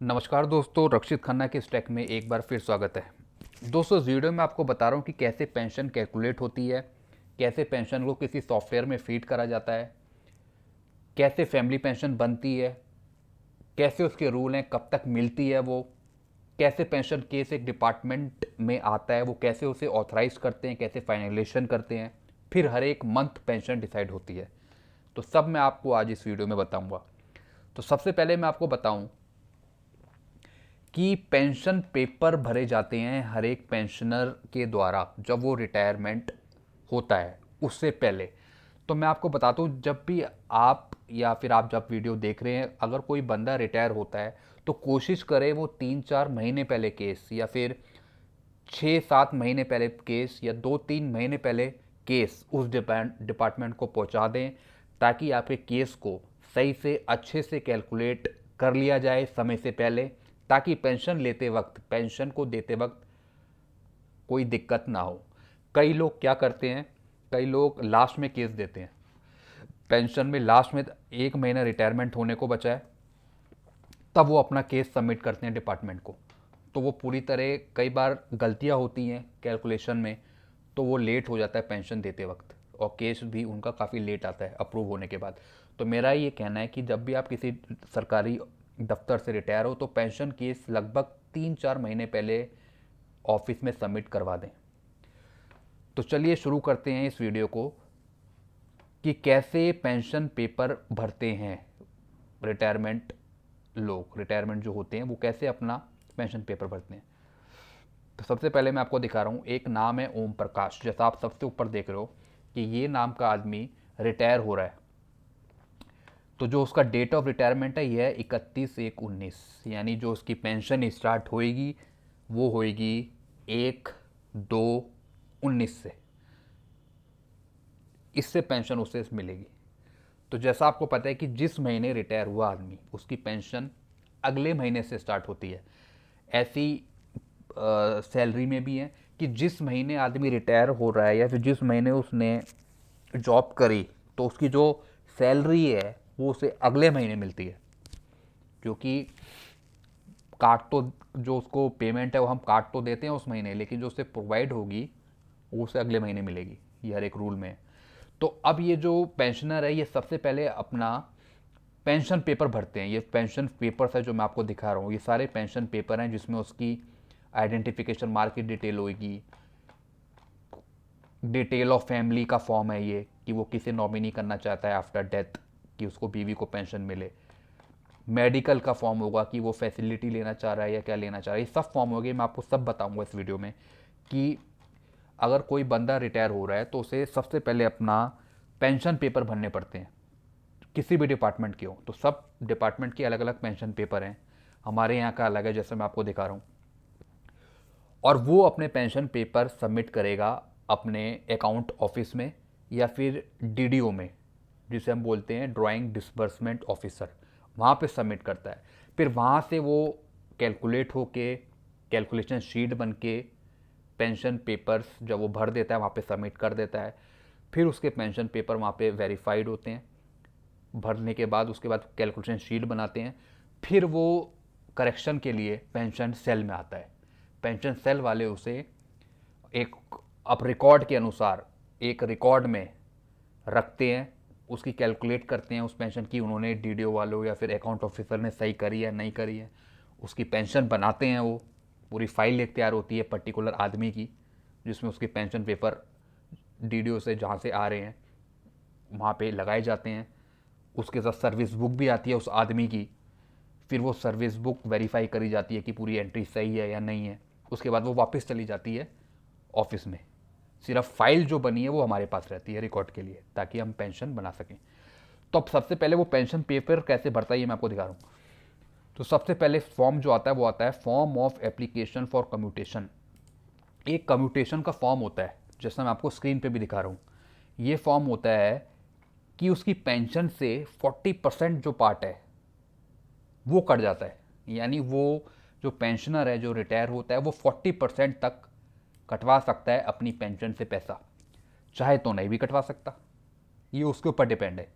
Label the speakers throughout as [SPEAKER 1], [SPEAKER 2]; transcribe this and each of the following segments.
[SPEAKER 1] नमस्कार दोस्तों, रक्षित खन्ना के स्टैक में एक बार फिर स्वागत है। दोस्तों, इस वीडियो में आपको बता रहा हूँ कि कैसे पेंशन कैलकुलेट होती है, कैसे पेंशन को किसी सॉफ्टवेयर में फीड करा जाता है, कैसे फैमिली पेंशन बनती है, कैसे उसके रूल हैं, कब तक मिलती है वो, कैसे पेंशन केस एक डिपार्टमेंट में आता है, वो कैसे उसे ऑथराइज करते हैं, कैसे फाइनलाइजेशन करते हैं, फिर हर एक मंथ पेंशन डिसाइड होती है। तो सब मैं आपको आज इस वीडियो में बताऊंगा। तो सबसे पहले मैं आपको बताऊं कि पेंशन पेपर भरे जाते हैं हर एक पेंशनर के द्वारा जब वो रिटायरमेंट होता है उससे पहले। तो मैं आपको बताता हूँ, जब भी आप या फिर आप जब वीडियो देख रहे हैं, अगर कोई बंदा रिटायर होता है तो कोशिश करें वो 3-4 महीने पहले केस, या फिर 6-7 महीने पहले केस, या 2-3 महीने पहले केस उस डिपार्टमेंट को पहुंचा दें, ताकि आपके केस को सही से अच्छे से कैलकुलेट कर लिया जाए समय से पहले, ताकि पेंशन लेते वक्त, पेंशन को देते वक्त कोई दिक्कत ना हो। कई लोग क्या करते हैं, कई लोग लास्ट में केस देते हैं पेंशन में, लास्ट में 1 महीना रिटायरमेंट होने को बचा है तब वो अपना केस सबमिट करते हैं डिपार्टमेंट को। तो वो पूरी तरह, कई बार गलतियां होती हैं कैलकुलेशन में, तो वो लेट हो जाता है पेंशन देते वक्त, और केस भी उनका काफ़ी लेट आता है अप्रूव होने के बाद। तो मेरा ये कहना है कि जब भी आप किसी सरकारी दफ्तर से रिटायर हो तो पेंशन केस लगभग 3-4 महीने पहले ऑफिस में सबमिट करवा दें। तो चलिए शुरू करते हैं इस वीडियो को कि कैसे पेंशन पेपर भरते हैं रिटायरमेंट लोग, रिटायरमेंट जो होते हैं वो कैसे अपना पेंशन पेपर भरते हैं। तो सबसे पहले मैं आपको दिखा रहा हूँ, एक नाम है ओम प्रकाश, जैसा आप सबसे ऊपर देख रहे हो कि ये नाम का आदमी रिटायर हो रहा है। तो जो उसका डेट ऑफ रिटायरमेंट है यह है 31/1/19, यानी जो उसकी पेंशन स्टार्ट होएगी वो होएगी 1/2/19 से, इससे पेंशन उसे मिलेगी। तो जैसा आपको पता है कि जिस महीने रिटायर हुआ आदमी, उसकी पेंशन अगले महीने से स्टार्ट होती है। ऐसी सैलरी में भी है कि जिस महीने आदमी रिटायर हो रहा है या फिर जिस महीने उसने जॉब करी, तो उसकी जो सैलरी है वो उसे अगले महीने मिलती है। क्योंकि काट तो, जो उसको पेमेंट है वो हम काट तो देते हैं उस महीने, लेकिन जो उसे प्रोवाइड होगी वो उसे अगले महीने मिलेगी। ये हर एक रूल में है। तो अब ये जो पेंशनर है ये सबसे पहले अपना पेंशन पेपर भरते हैं। ये पेंशन पेपर्स है जो मैं आपको दिखा रहा हूँ, ये सारे पेंशन पेपर हैं जिसमें उसकी आइडेंटिफिकेशन मार्क की डिटेल होगी, डिटेल ऑफ फैमिली का फॉर्म है ये, कि वो किसे नॉमिनी करना चाहता है आफ्टर डेथ कि उसको बीवी को पेंशन मिले, मेडिकल का फॉर्म होगा कि वो फैसिलिटी लेना चाह रहा है या क्या लेना चाह रहा है, ये सब फॉर्म हो गए। मैं आपको सब बताऊंगा इस वीडियो में कि अगर कोई बंदा रिटायर हो रहा है तो उसे सबसे पहले अपना पेंशन पेपर भरने पड़ते हैं, किसी भी डिपार्टमेंट के हो। तो सब डिपार्टमेंट के अलग अलग पेंशन पेपर हैं, हमारे यहाँ का अलग है जैसे मैं आपको दिखा रहा हूँ। और वो अपने पेंशन पेपर सबमिट करेगा अपने अकाउंट ऑफिस में या फिर डीडीओ में, जिसे हम बोलते हैं ड्राइंग डिसबर्समेंट ऑफिसर, वहाँ पे सबमिट करता है। फिर वहाँ से वो कैलकुलेट होके, कैलकुलेशन शीट बन के पेंशन पेपर्स जब वो भर देता है वहाँ पे सबमिट कर देता है। फिर उसके पेंशन पेपर वहाँ पे वेरीफाइड होते हैं, भरने के बाद उसके बाद कैलकुलेशन शीट बनाते हैं। फिर वो करेक्शन के लिए पेंशन सेल में आता है। पेंशन सेल वाले उसे एक, अब रिकॉर्ड के अनुसार एक रिकॉर्ड में रखते हैं, उसकी कैलकुलेट करते हैं उस पेंशन की, उन्होंने डीडीओ वालों या फिर अकाउंट ऑफिसर ने सही करी है नहीं करी है। उसकी पेंशन बनाते हैं, वो पूरी फाइल एक तैयार होती है पर्टिकुलर आदमी की, जिसमें उसके पेंशन पेपर डीडीओ से जहाँ से आ रहे हैं वहाँ पे लगाए जाते हैं। उसके साथ सर्विस बुक भी आती है उस आदमी की। फिर वो सर्विस बुक वेरीफाई करी जाती है कि पूरी एंट्री सही है या नहीं है। उसके बाद वो वापस चली जाती है ऑफिस में। सिर्फ फाइल जो बनी है वो हमारे पास रहती है रिकॉर्ड के लिए, ताकि हम पेंशन बना सकें। तो अब सबसे पहले वो पेंशन पेपर कैसे भरता है ये मैं आपको दिखा रहा हूँ। तो सबसे पहले फॉर्म जो आता है वो आता है form of application for commutation. एक कम्यूटेशन का फॉर्म होता है, जैसा मैं आपको स्क्रीन पे भी दिखा रहा हूँ। ये फॉर्म होता है कि उसकी पेंशन से 40% जो पार्ट है वो कट जाता है। यानी वो जो पेंशनर है जो रिटायर होता है वो 40% तक कटवा सकता है अपनी पेंशन से पैसा, चाहे तो नहीं भी कटवा सकता, ये उसके ऊपर डिपेंड है।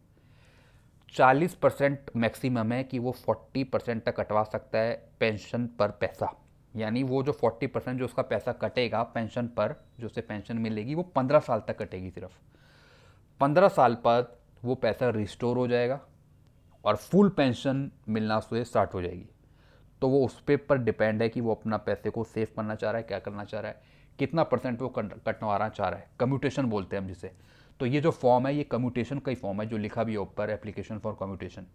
[SPEAKER 1] 40% मैक्सिमम है कि वो 40% तक कटवा सकता है पेंशन पर पैसा। यानी वो जो 40% जो उसका पैसा कटेगा पेंशन पर, जो उसे पेंशन मिलेगी, वो 15 साल तक कटेगी सिर्फ। 15 साल बाद वो पैसा रिस्टोर हो जाएगा और फुल पेंशन मिलना उसे स्टार्ट हो जाएगी। तो वो उस पर डिपेंड है कि वो अपना पैसे को सेव करना चाह रहा है, क्या करना चाह रहा है, कितना परसेंट वो कटवाना चाह रहा है। कम्यूटेशन बोलते हैं हम जिसे। तो ये जो फॉर्म है ये कम्यूटेशन का ही फॉर्म है, जो लिखा भी है ऊपर, एप्लीकेशन फॉर कम्यूटेशन।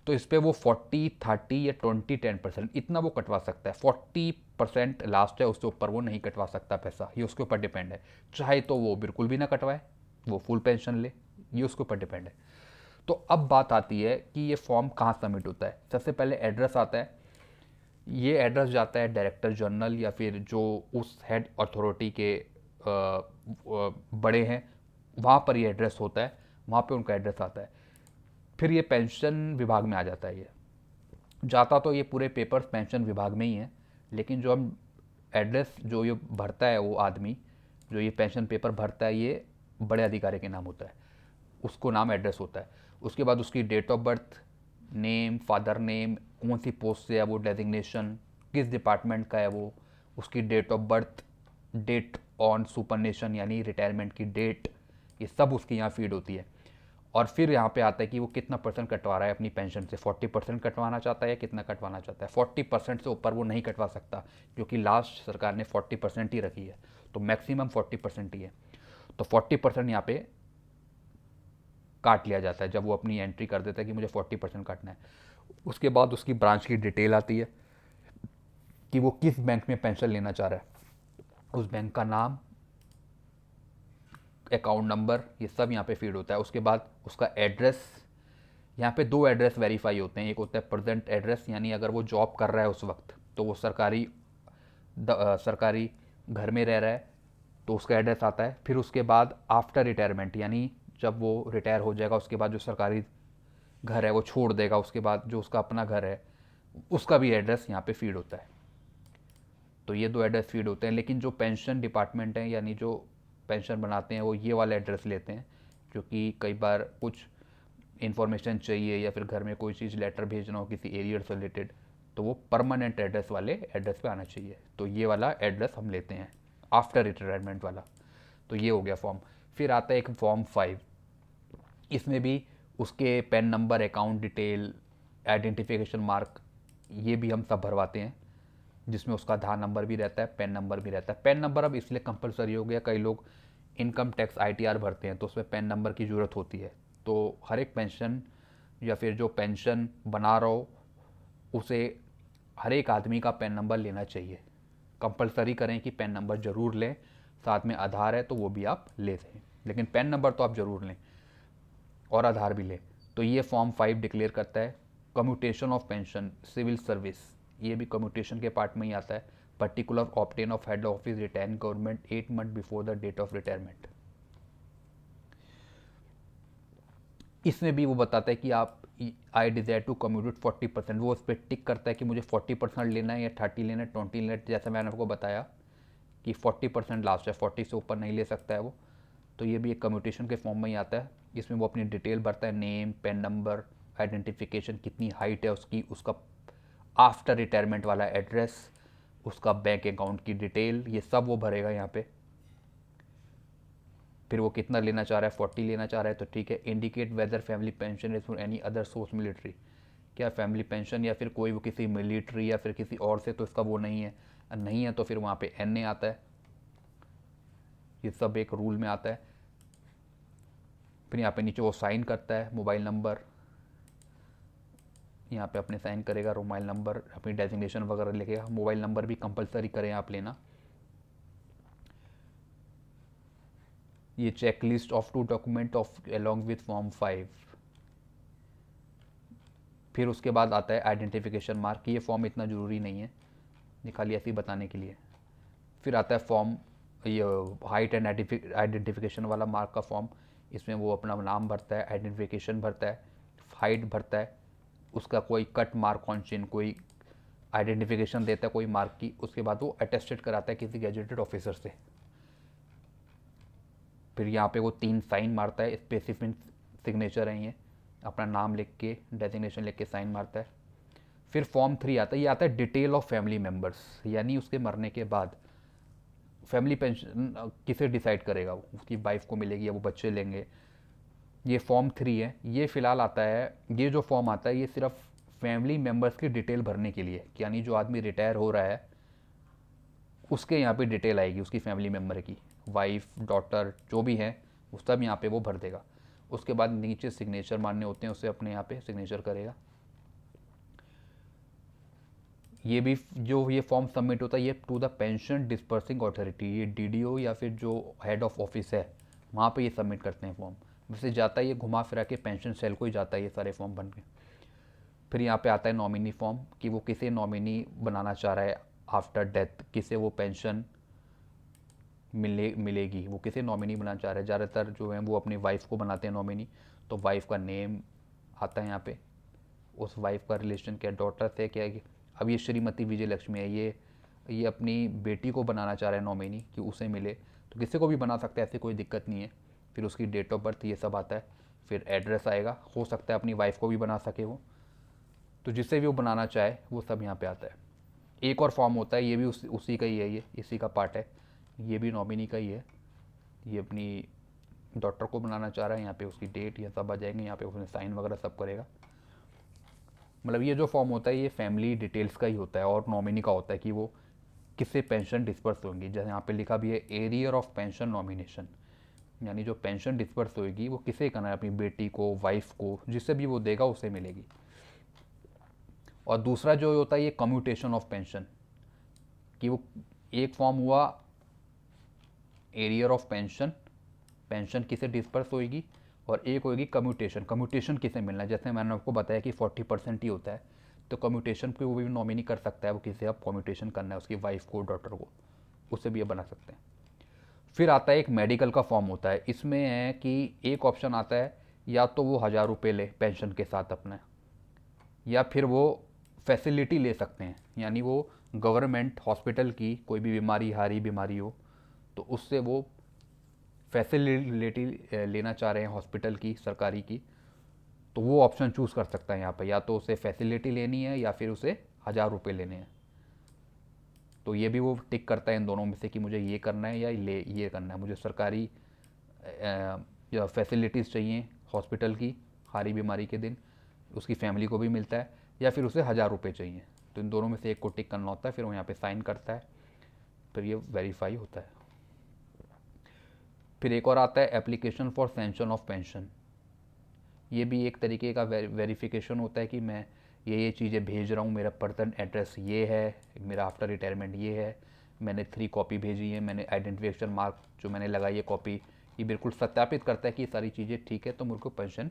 [SPEAKER 1] तो इस पर वो 40, 30 या 20, 10% इतना वो कटवा सकता है। 40% लास्ट है, उससे ऊपर वो नहीं कटवा सकता पैसा, ये उसके ऊपर डिपेंड है। चाहे तो वो बिल्कुल भी ना कटवाए, वो फुल पेंशन ले, ये उसके ऊपर डिपेंड है। तो अब बात आती है कि ये फॉर्म कहाँ सबमिट होता है। सबसे पहले एड्रेस आता है। ये एड्रेस जाता है डायरेक्टर जनरल या फिर जो उस हेड अथॉरिटी के बड़े हैं, वहाँ पर ये एड्रेस होता है, वहाँ पे उनका एड्रेस आता है। फिर ये पेंशन विभाग में आ जाता है। ये जाता तो ये पूरे पेपर्स पेंशन विभाग में ही है, लेकिन जो हम एड्रेस जो ये भरता है, वो आदमी जो ये पेंशन पेपर भरता है, ये बड़े अधिकारी के नाम होता है, उसको नाम एड्रेस होता है। उसके बाद उसकी date of birth, name, father name, कौन सी पोस्ट से है वो, डेजिग्नेशन, किस डिपार्टमेंट का है वो, उसकी date of birth, date on superannuation यानी रिटायरमेंट की डेट, ये सब उसकी यहाँ फीड होती है। और फिर यहाँ पे आता है कि वो कितना परसेंट कटवा रहा है अपनी पेंशन से। 40% कटवाना चाहता है या कितना कटवाना चाहता है। 40% से ऊपर वो नहीं कटवा सकता, क्योंकि लास्ट सरकार ने 40% ही रखी है, तो मैक्सिमम 40% ही है। तो 40% यहाँ पे काट लिया जाता है जब वो अपनी एंट्री कर देता है कि मुझे 40% काटना है। उसके बाद उसकी ब्रांच की डिटेल आती है कि वो किस बैंक में पेंशन लेना चाह रहा है, उस बैंक का नाम, अकाउंट नंबर, ये सब यहाँ पे फीड होता है। उसके बाद उसका एड्रेस, यहाँ पे दो एड्रेस वेरीफाई होते हैं। एक होता है प्रेजेंट एड्रेस, यानी अगर वो जॉब कर रहा है उस वक्त, तो वो सरकारी घर में रह रहा है, तो उसका एड्रेस आता है। फिर उसके बाद आफ्टर रिटायरमेंट, यानी जब वो रिटायर हो जाएगा, उसके बाद जो सरकारी घर है वो छोड़ देगा, उसके बाद जो उसका अपना घर है उसका भी एड्रेस यहाँ पे फीड होता है। तो ये दो एड्रेस फीड होते हैं। लेकिन जो पेंशन डिपार्टमेंट है, यानी जो पेंशन बनाते हैं, वो ये वाला एड्रेस लेते हैं, क्योंकि कई बार कुछ इन्फॉर्मेशन चाहिए या फिर घर में कोई चीज़ लेटर भेजना हो किसी एरिया से रिलेटेड, तो वो परमानेंट एड्रेस वाले एड्रेस पे आना चाहिए। तो ये वाला एड्रेस हम लेते हैं, आफ्टर रिटायरमेंट वाला। तो ये हो गया फॉर्म। फिर आता है एक फॉर्म 5। इसमें भी उसके PAN number, account detail, identification mark, ये भी हम सब भरवाते हैं, जिसमें उसका आधार नंबर भी रहता है, पेन नंबर भी रहता है। पेन नंबर अब इसलिए कंपलसरी हो गया, कई लोग इनकम टैक्स ITR भरते हैं तो उसमें पेन नंबर की ज़रूरत होती है। तो हर एक पेंशन या फिर जो पेंशन बना रहा हो, उसे हर एक आदमी का पेन नंबर लेना चाहिए। कंपलसरी करें कि पेन नंबर ज़रूर लें, साथ में आधार है तो वो भी आप ले सकें, लेकिन पेन नंबर तो आप ज़रूर लें और आधार भी लें। तो ये फॉर्म 5 डिक्लेयर करता है commutation of pension civil service, ये भी कम्यूटेशन के पार्ट में ही आता है। Particular obtain of head office return government 8 month before the date of retirement. इसमें भी वो बताता है कि आप आई डिज़ायर टू कम्यूट 40%, वो उस पर टिक करता है कि मुझे 40% लेना है या 30 लेना है, 20 लेना है। जैसे मैंने आपको बताया कि 40% लास्ट है, 40 से ऊपर नहीं ले सकता है वो। तो ये भी एक कम्यूटेशन के फॉर्म में ही आता है। इसमें वो अपनी डिटेल भरता है, नेम, पेन नंबर, आइडेंटिफिकेशन, कितनी हाइट है उसकी, उसका आफ्टर रिटायरमेंट वाला एड्रेस, उसका बैंक अकाउंट की डिटेल, ये सब वो भरेगा यहाँ पे। फिर वो कितना लेना चाह रहा है, 40 लेना चाह रहा है तो ठीक है। Indicate whether family pension is for any other source military, क्या फैमिली पेंशन या फिर कोई वो किसी मिलिट्री या फिर किसी और से तो इसका वो नहीं है, नहीं है तो फिर वहाँ पे NA आता है। ये सब एक रूल में आता है। फिर यहाँ पे नीचे वो साइन करता है, मोबाइल नंबर यहाँ पे अपने साइन करेगा, मोबाइल नंबर, अपनी डेजिग्नेशन वगैरह लिखेगा। मोबाइल नंबर भी कंपलसरी करें आप लेना। ये check list of 2 document of along with form 5। फिर उसके बाद आता है आइडेंटिफिकेशन मार्क। ये फॉर्म इतना ज़रूरी नहीं है, ये खाली ऐसे ही बताने के लिए। फिर आता है फॉर्म, ये हाइट एंड आइडेंटिफिकेशन वाला मार्क का फॉर्म। इसमें वो अपना नाम भरता है, आइडेंटिफिकेशन भरता है, हाइट भरता है, उसका कोई कट मार्क ऑन चिन, कोई आइडेंटिफिकेशन देता है कोई मार्क की। उसके बाद वो अटेस्टेड कराता है किसी गैजेटेड ऑफिसर से। फिर यहाँ पे वो 3 साइन मारता है, स्पेसिफिक सिग्नेचर हैं ये, अपना नाम लिख के, डेजिग्नेशन लिख के साइन मारता है। फिर फॉर्म 3 आता है, ये आता है डिटेल ऑफ फैमिली मेम्बर्स, यानी उसके मरने के बाद फैमिली पेंशन किसे डिसाइड करेगा, वो उसकी वाइफ को मिलेगी या वो बच्चे लेंगे। ये फॉर्म 3 है, ये फ़िलहाल आता है, ये जो फॉर्म आता है ये सिर्फ फैमिली मेम्बर्स की डिटेल भरने के लिए, यानी जो आदमी रिटायर हो रहा है उसके यहाँ पे डिटेल आएगी, उसकी फैमिली मेम्बर की, वाइफ डॉटर जो भी है वो सब यहाँ पे वो भर देगा। उसके बाद नीचे सिग्नेचर मारने होते हैं, उसे अपने यहाँ पे सिग्नेचर करेगा। ये भी जो ये फॉर्म सबमिट होता है ये to the pension disbursing authority, ये डीडीओ या फिर जो हेड ऑफ ऑफिस है वहाँ पे ये सबमिट करते हैं फॉर्म। वैसे जाता है ये घुमा फिरा के पेंशन सेल को ही जाता है ये सारे फॉर्म बन के। फिर यहाँ पे आता है नॉमिनी फॉर्म, कि वो किसे नॉमिनी बनाना चाह रहा है आफ्टर डेथ, किसे वो पेंशन मिलेगी, वो किसे नॉमिनी बनाना चाह रहा है। ज़्यादातर जो है वो अपनी वाइफ को बनाते हैं नॉमिनी, तो वाइफ का नेम आता है यहाँ पे, उस वाइफ का रिलेशन क्या, डॉटर से क्या है। अब ये श्रीमती विजय लक्ष्मी है, ये अपनी बेटी को बनाना चाह रहा है नॉमिनी कि उसे मिले, तो किसी को भी बना सकता है, ऐसी कोई दिक्कत नहीं है। फिर उसकी डेट ऑफ बर्थ ये सब आता है, फिर एड्रेस आएगा, हो सकता है अपनी वाइफ को भी बना सके वो, तो जिससे भी वो बनाना चाहे वो सब यहाँ पे आता है। एक और फॉर्म होता है, ये भी उसी का ही है, ये इसी का पार्ट है, ये भी नॉमिनी का ही है। ये अपनी डॉटर को बनाना चाह रहा है, यहाँ पे उसकी डेट ये सब आ जाएंगे, यहाँ पे उसने साइन वगैरह सब करेगा। मतलब ये जो फॉर्म होता है ये फैमिली डिटेल्स का ही होता है और नॉमिनी का होता है कि वो किससे पेंशन डिस्पर्स होंगी। जैसे यहाँ पे लिखा भी है एरियर ऑफ पेंशन नॉमिनेशन, यानी जो पेंशन डिस्पर्स होगी वो किसे करना है, अपनी बेटी को, वाइफ को, जिससे भी वो देगा उसे मिलेगी। और दूसरा जो होता है ये कम्यूटेशन ऑफ पेंशन, कि वो एक फॉर्म हुआ एरियर ऑफ पेंशन, पेंशन किसे डिस्पर्स होगी, और एक होगी कम्यूटेशन, कम्यूटेशन किसे मिलना है। जैसे मैंने आपको बताया कि 40% ही होता है, तो कम्यूटेशन को वो भी नॉमिनी कर सकता है, वो किसे अब कम्यूटेशन करना है उसकी वाइफ को, डॉटर को, उससे भी ये बना सकते हैं। फिर आता है एक मेडिकल का फॉर्म होता है, इसमें है कि एक ऑप्शन आता है या तो वो 1000 रुपये ले पेंशन के साथ अपने, या फिर वो फैसिलिटी ले सकते हैं, यानी वो गवर्नमेंट हॉस्पिटल की कोई भी बीमारी, हारी बीमारी हो तो उससे वो फैसिलिटी लेना चाह रहे हैं हॉस्पिटल की, सरकारी की, तो वो ऑप्शन चूज़ कर सकता है यहाँ पर, या तो उसे फैसिलिटी लेनी है या फिर उसे 1000 रुपये लेने हैं। तो ये भी वो टिक करता है इन दोनों में से कि मुझे ये करना है या ये करना है, मुझे सरकारी या फैसिलिटीज़ चाहिए हॉस्पिटल की हारी बीमारी के दिन, उसकी फैमिली को भी मिलता है, या फिर उसे 1000 रुपये चाहिए। तो इन दोनों में से एक को टिक करना होता है, फिर वो यहाँ पे साइन करता है, फिर ये वेरीफाई होता है। फिर एक और आता है application for sanction of pension, ये भी एक तरीके का वेरिफिकेशन होता है कि मैं ये चीज़ें भेज रहा हूँ, मेरा पर्सन एड्रेस ये है, मेरा आफ्टर रिटायरमेंट ये है, मैंने 3 कॉपी भेजी है, मैंने आइडेंटिफिकेशन मार्क जो मैंने लगाई है कॉपी, ये बिल्कुल सत्यापित करता है कि ये सारी चीज़ें ठीक है, तो मुझे को पेंशन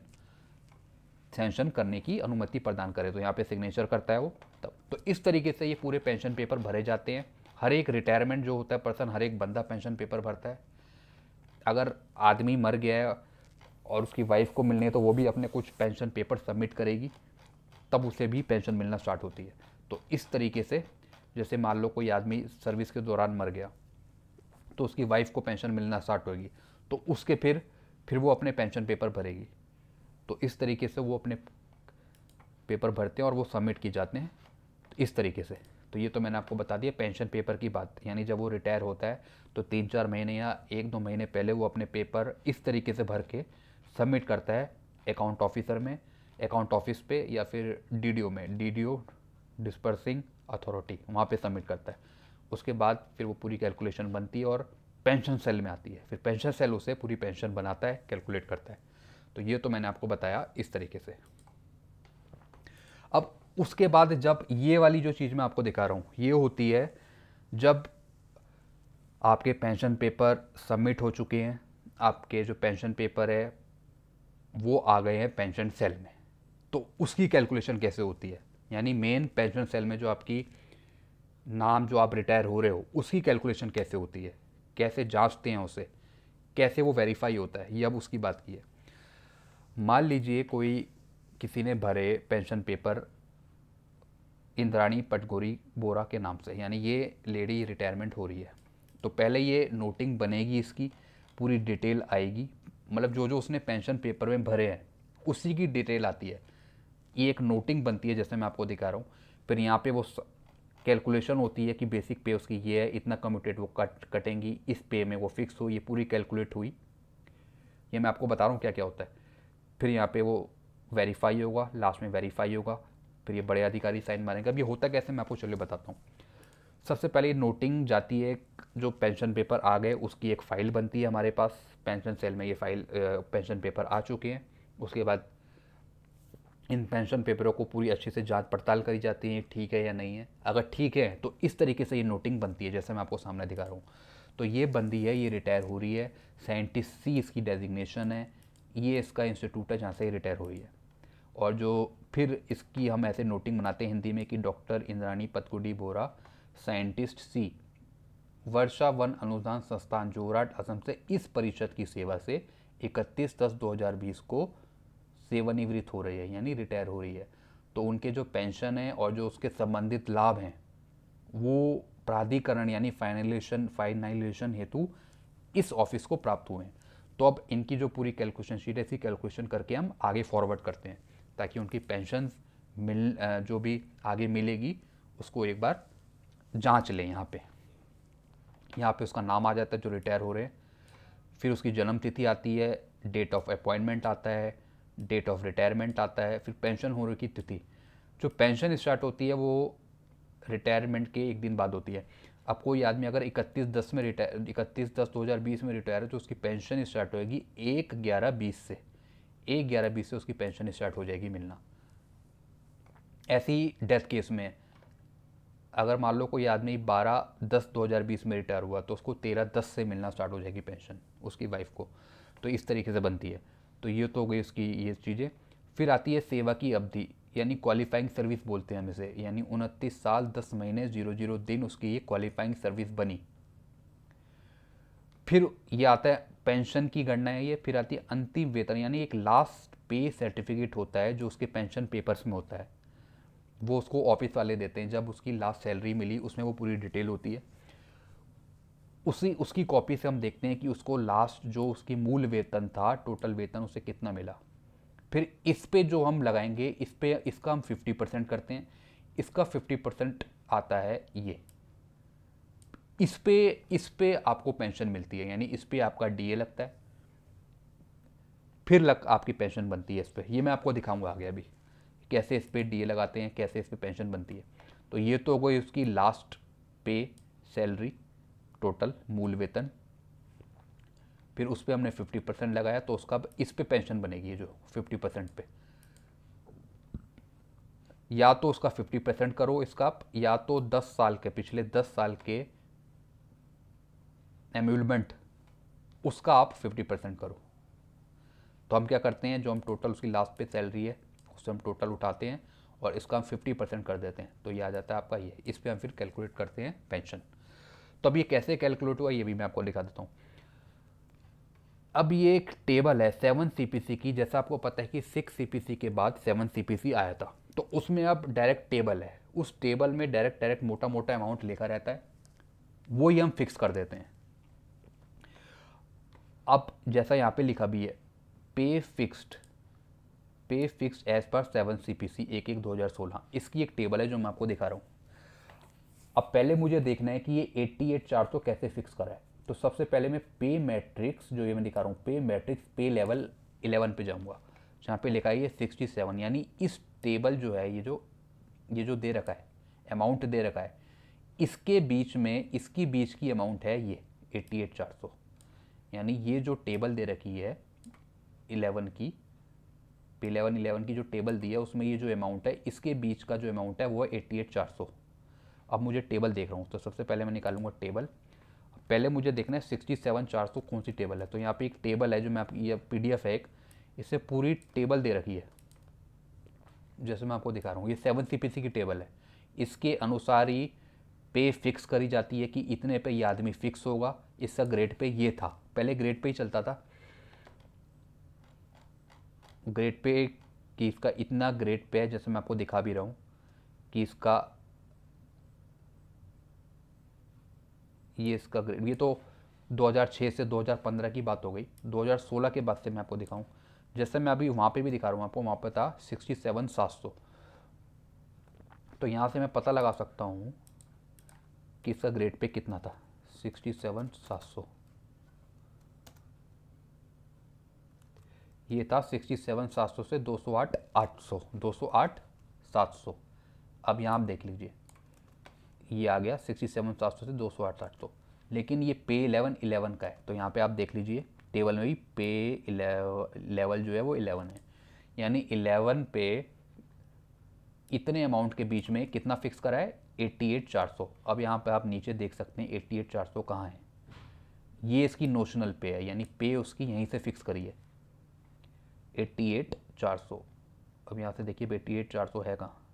[SPEAKER 1] सैंक्शन करने की अनुमति प्रदान करे, तो यहाँ पे सिग्नेचर करता है वो तब। तो इस तरीके से ये पूरे पेंशन पेपर भरे जाते हैं। हर एक रिटायरमेंट जो होता है पर्सन, हर एक बंदा पेंशन पेपर भरता है। अगर आदमी मर गया है और उसकी वाइफ को मिलने है तो वो भी अपने कुछ पेंशन पेपर सबमिट करेगी, तब उसे भी पेंशन मिलना स्टार्ट होती है। तो इस तरीके से जैसे मान लो कोई आदमी सर्विस के दौरान मर गया तो उसकी वाइफ को पेंशन मिलना स्टार्ट होगी, तो उसके फिर वो अपने पेंशन पेपर भरेगी। तो इस तरीके से वो अपने पेपर भरते हैं और वो सबमिट किए जाते हैं इस तरीके से। तो ये तो मैंने आपको बता दिया पेंशन पेपर की बात, यानी जब वो रिटायर होता है तो 3-4 महीने या 1-2 महीने पहले वो अपने पेपर इस तरीके से भर के सबमिट करता है अकाउंट ऑफिसर में, अकाउंट ऑफिस पे, या फिर डीडीओ में, डीडीओ डिस्पर्सिंग अथॉरिटी, वहाँ पे सबमिट करता है। उसके बाद फिर वो पूरी कैलकुलेशन बनती है और पेंशन सेल में आती है, फिर पेंशन सेल उसे पूरी पेंशन बनाता है, कैलकुलेट करता है। तो ये तो मैंने आपको बताया इस तरीके से। अब उसके बाद जब ये वाली जो चीज़ मैं आपको दिखा रहा हूँ ये होती है जब आपके पेंशन पेपर सबमिट हो चुके हैं, आपके जो पेंशन पेपर है वो आ गए हैं पेंशन सेल में, तो उसकी कैलकुलेशन कैसे होती है, यानी मेन पेंशन सेल में जो आपकी नाम जो आप रिटायर हो रहे हो उसकी कैलकुलेशन कैसे होती है, कैसे जांचते हैं उसे, कैसे वो वेरीफाई होता है, ये अब उसकी बात की है। मान लीजिए कोई किसी ने भरे पेंशन पेपर इंद्राणी पटगोरी बोरा के नाम से, यानी ये लेडी रिटायरमेंट हो रही है, तो पहले ये नोटिंग बनेगी, इसकी पूरी डिटेल आएगी, मतलब जो जो उसने पेंशन पेपर में भरे हैं उसी की डिटेल आती है। ये एक नोटिंग बनती है जैसे मैं आपको दिखा रहा हूँ। फिर यहाँ पे वो कैलकुलेशन होती है कि बेसिक पे उसकी ये है, इतना कम्यूटेड वो कटेंगी, इस पे में वो फिक्स हुई, ये पूरी कैलकुलेट हुई। ये मैं आपको बता रहा हूँ क्या क्या होता है। फिर यहाँ पे वो वेरीफाई होगा, लास्ट में वेरीफाई होगा, फिर ये बड़े अधिकारी साइन मारेंगे। अब ये होता कैसे मैं आपको चलिए बताता हूँ। सबसे पहले नोटिंग जाती है, जो पेंशन पेपर आ गए उसकी एक फ़ाइल बनती है हमारे पास पेंशन सेल में। ये फाइल पेंशन पेपर आ चुके हैं। उसके बाद इन पेंशन पेपरों को पूरी अच्छे से जांच पड़ताल करी जाती है, ठीक है या नहीं है। अगर ठीक है तो इस तरीके से ये नोटिंग बनती है जैसे मैं आपको सामने दिखा रहा हूँ। तो ये बंदी है, ये रिटायर हो रही है, साइंटिस्ट सी इसकी डेजिग्नेशन है, ये इसका इंस्टीट्यूट है जहाँ से ये रिटायर हुई है। और जो फिर इसकी हम ऐसे नोटिंग बनाते हैं हिंदी में कि डॉक्टर इंद्राणी पतकुडी बोरा, साइंटिस्ट सी, वर्षा वन अनुदान संस्थान जोरहाट असम से इस परिषद की सेवा से 31/10/2020 को सेवानिवृत्त हो रही है, यानी रिटायर हो रही है। तो उनके जो पेंशन है और जो उसके संबंधित लाभ हैं वो प्राधिकरण यानी फाइनलाइजेशन हेतु इस ऑफिस को प्राप्त हुए हैं। तो अब इनकी जो पूरी कैलकुलेशन शीट है, इसी कैलकुलेशन करके हम आगे फॉरवर्ड करते हैं ताकि उनकी पेंशन जो भी आगे मिलेगी उसको एक बार जांच लें। यहाँ पे उसका नाम आ जाता है जो रिटायर हो रहे हैं, फिर उसकी जन्म तिथि आती है, डेट ऑफ अपॉइंटमेंट आता है, डेट ऑफ रिटायरमेंट आता है, फिर पेंशन होने की तिथि। जो पेंशन स्टार्ट होती है वो रिटायरमेंट के एक दिन बाद होती है। अब कोई आदमी अगर 31/10/2020 में रिटायर है तो उसकी पेंशन स्टार्ट होएगी 1/11/20 से। 1/11/20 से उसकी पेंशन स्टार्ट हो जाएगी मिलना। ऐसी डेथ केस में अगर मान लो कोई आदमी 12/10/2020 में रिटायर हुआ तो उसको 13/10 से मिलना स्टार्ट हो जाएगी पेंशन उसकी वाइफ को। तो इस तरीके से बनती है। तो ये तो हो गई उसकी ये चीज़ें। फिर आती है सेवा की अवधि, यानी क्वालिफाइंग सर्विस बोलते हैं हम इसे, यानी 29 साल 10 महीने 00 दिन उसकी ये क्वालिफाइंग सर्विस बनी। फिर ये आता है पेंशन की गणना है ये। फिर आती है अंतिम वेतन, यानी एक लास्ट पे सर्टिफिकेट होता है जो उसके पेंशन पेपर्स में होता है, वो उसको ऑफिस वाले देते हैं जब उसकी लास्ट सैलरी मिली, उसमें वो पूरी डिटेल होती है। उसकी कॉपी से हम देखते हैं कि उसको लास्ट जो उसकी मूल वेतन था, टोटल वेतन उसे कितना मिला। फिर इस पे जो हम लगाएंगे, इस पे इसका हम 50% करते हैं, इसका 50% आता है ये। इस पे आपको पेंशन मिलती है, यानी इस पे आपका डीए लगता है, फिर आपकी पेंशन बनती है इस पे। ये मैं आपको दिखाऊंगा आगे अभी कैसे इस पे डीए लगाते हैं, कैसे इस पे पेंशन बनती है। तो ये तो हो गई उसकी लास्ट पे सैलरी, टोटल मूल वेतन। फिर उस पर हमने 50% लगाया तो उसका अब इस पे पेंशन बनेगी जो 50% पे। या तो उसका 50% करो इसका आप, या तो 10 साल के, पिछले 10 साल के एम्यूलमेंट उसका आप 50% करो। तो हम क्या करते हैं, जो हम टोटल उसकी लास्ट पे सैलरी है उससे हम टोटल उठाते हैं और इसका हम 50% कर देते हैं, तो ये आ जाता है आपका ये। इस पर हम फिर कैलकुलेट करते हैं पेंशन। तो अब ये कैसे कैलकुलेट हुआ ये भी मैं आपको दिखा देता हूँ। अब ये एक टेबल है 7 सीपीसी की। जैसा आपको पता है कि 6 सीपीसी के बाद 7 सीपीसी आया था, तो उसमें अब डायरेक्ट टेबल है, उस टेबल में डायरेक्ट डायरेक्ट मोटा मोटा अमाउंट लिखा रहता है, वो ही हम फिक्स कर देते हैं। अब जैसा यहाँ पे लिखा भी है, पे फिक्स्ड, पे फिक्स्ड एज पर 7 सीपीसी 1/1/2016, इसकी एक टेबल है जो मैं आपको दिखा रहा हूँ। अब पहले मुझे देखना है कि ये 88,400 कैसे फिक्स करा है। तो सबसे पहले मैं पे मैट्रिक्स, जो ये मैं दिखा रहा हूँ पे मैट्रिक्स, पे लेवल 11 पे जाऊँगा जहाँ पे लिखा है ये 67, यानी इस टेबल जो है, ये जो दे रखा है अमाउंट दे रखा है, इसके बीच में, इसकी बीच की अमाउंट है ये 88,400। यानी ये जो टेबल दे रखी है 11 की, पे 11 की जो टेबल दी है उसमें ये जो अमाउंट है, इसके बीच का जो अमाउंट है वो है 88,400। अब मुझे टेबल देख रहा हूँ तो सबसे पहले मैं निकालूंगा टेबल। पहले मुझे देखना है 67,400 कौन सी टेबल है। तो यहाँ पे एक टेबल है जो मैं आपकी, ये पीडीएफ है एक, इससे पूरी टेबल दे रखी है जैसे मैं आपको दिखा रहा हूँ। ये 7 सीपीसी की टेबल है, इसके अनुसार ही पे फिक्स करी जाती है कि इतने पे ये आदमी फिक्स होगा। इसका ग्रेड पे ये था, पहले ग्रेड पे ही चलता था, ग्रेड पे कि इसका इतना ग्रेड पे है, जैसे मैं आपको दिखा भी रहा हूँ कि इसका ये इसका ग्रेड, ये तो 2006 से 2015 की बात हो गई। 2016 के बाद से मैं आपको दिखाऊं, जैसे मैं अभी वहाँ पे भी दिखा रहा हूँ आपको, वहाँ पे था 67,700। तो यहाँ से मैं पता लगा सकता हूँ कि इसका ग्रेड पे कितना था, 67,700। ये था 67,700 से 208,800, 208,700। अब यहाँ आप देख लीजिए, ये आ गया 67,700 से 208,800। लेकिन ये पे 11 का है, तो यहाँ पे आप देख लीजिए टेबल में भी पे लेवल जो है वो 11 है, यानी 11 पे इतने अमाउंट के बीच में कितना फिक्स करा है, 88,400। अब यहाँ पे आप नीचे देख सकते हैं 88,400 कहाँ है, ये इसकी नोशनल पे है, यानी पे उसकी यहीं से फिक्स करी है 88,400। अब यहाँ से देखिए 88,400 है कहाँ,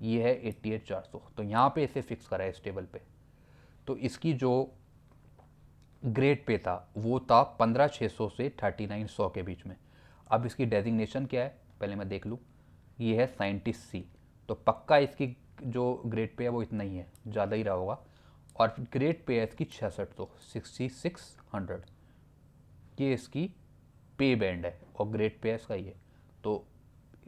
[SPEAKER 1] ये है 88,400, तो यहाँ पे इसे फिक्स करा है इस टेबल पे। तो इसकी जो ग्रेड पे था वो था 15,600 से 39,100 के बीच में। अब इसकी डेजिग्नेशन क्या है पहले मैं देख लूँ, ये है साइंटिस्ट सी, तो पक्का इसकी जो ग्रेड पे है वो इतना ही है, ज़्यादा ही रहा होगा। और ग्रेड पे है इसकी 6600, 6600, ये इसकी पे बैंड है और ग्रेड पे है इसका ये। तो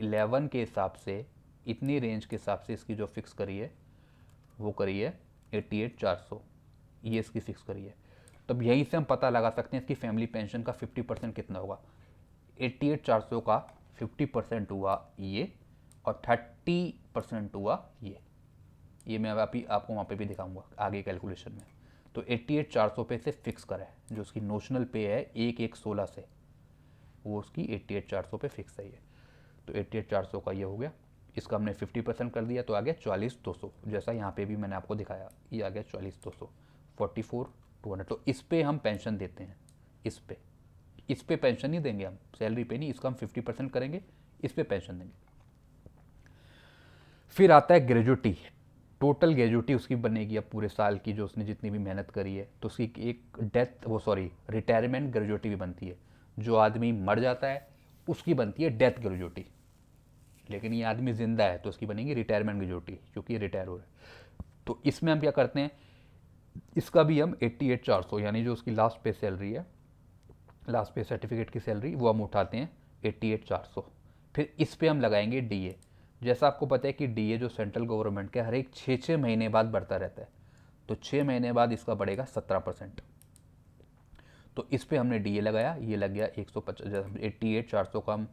[SPEAKER 1] 11 के हिसाब से, इतनी रेंज के हिसाब से इसकी जो फिक्स करी है वो करी है 88,400, ये इसकी फिक्स करी है। तब यहीं से हम पता लगा सकते हैं इसकी फैमिली पेंशन का 50% कितना होगा। 88,400 का 50% हुआ ये, और 30% हुआ ये मैं अभी आपको वहाँ पे भी दिखाऊंगा आगे कैलकुलेशन में। तो 88,400 पे से फिक्स करा है, जो उसकी नोशनल पे है 1,116 से, वो उसकी 88,400 पे फिक्स है ये। तो 88,400 का ये हो गया, इसका हमने 50% कर दिया तो आ गया 44,200, जैसा यहाँ पे भी मैंने आपको दिखाया, ये आ गया 44,200, 44,200। तो इस पे हम पेंशन देते हैं, इस पे पेंशन नहीं देंगे हम, सैलरी पे नहीं, इसका हम 50% करेंगे, इस पे पेंशन देंगे। फिर आता है ग्रेजुटी, टोटल ग्रेजुटी उसकी बनेगी अब पूरे साल की, जो उसने जितनी भी मेहनत करी है, तो उसकी एक रिटायरमेंट ग्रेजुटी भी बनती है। जो आदमी मर जाता है उसकी बनती है डेथ ग्रेजुटी, लेकिन ये आदमी जिंदा है तो उसकी बनेगी रिटायरमेंट ग्रेजुटी, क्योंकि रिटायर हो रहा है। तो इसमें हम क्या करते हैं, इसका भी हम 88,400, यानी जो उसकी लास्ट पे सैलरी है, लास्ट पे सर्टिफिकेट की सैलरी, वो हम उठाते हैं 88,400। फिर इस पे हम लगाएंगे डीए। जैसा आपको पता है कि डीए जो सेंट्रल गवर्नमेंट का हर एक 6-6 महीने बाद बढ़ता रहता है, तो 6 महीने बाद इसका बढ़ेगा 17%। तो इस पे हमने डीए लगाया, ये लग गया 150, 88,400 का हम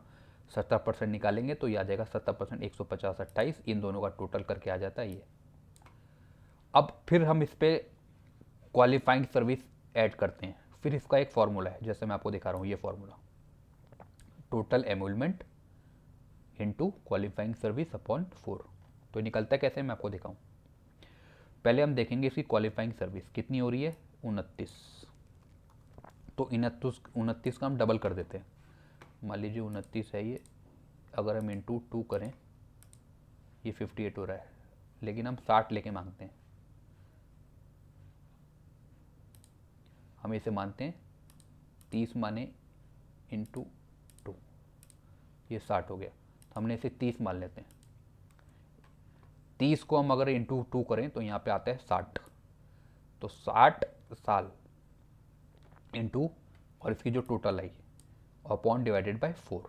[SPEAKER 1] 70% निकालेंगे तो ये आ जाएगा 70%, 150, 28, इन दोनों का टोटल करके आ जाता है ये। अब फिर हम इस पे क्वालिफाइंग सर्विस ऐड करते हैं, फिर इसका एक फार्मूला है, जैसे मैं आपको दिखा रहा हूँ ये formula, total emolument into qualifying service upon 4। तो निकलता है कैसे, मैं आपको दिखाऊं। पहले हम देखेंगे इसकी क्वालिफाइंग सर्विस कितनी हो रही है, 29। तो 29 का हम डबल कर देते हैं, मान लीजिए 29 है ये, अगर हम इंटू 2 करें ये 58 हो रहा है, लेकिन हम 60 लेके मांगते हैं, हम इसे मानते हैं 30 माने इंटू 2, ये 60 हो गया, तो हमने इसे 30 मान लेते हैं। 30 को हम अगर इंटू 2 करें तो यहाँ पे आता है 60, तो 60 साल इंटू, और इसकी जो total I upon divided by 4,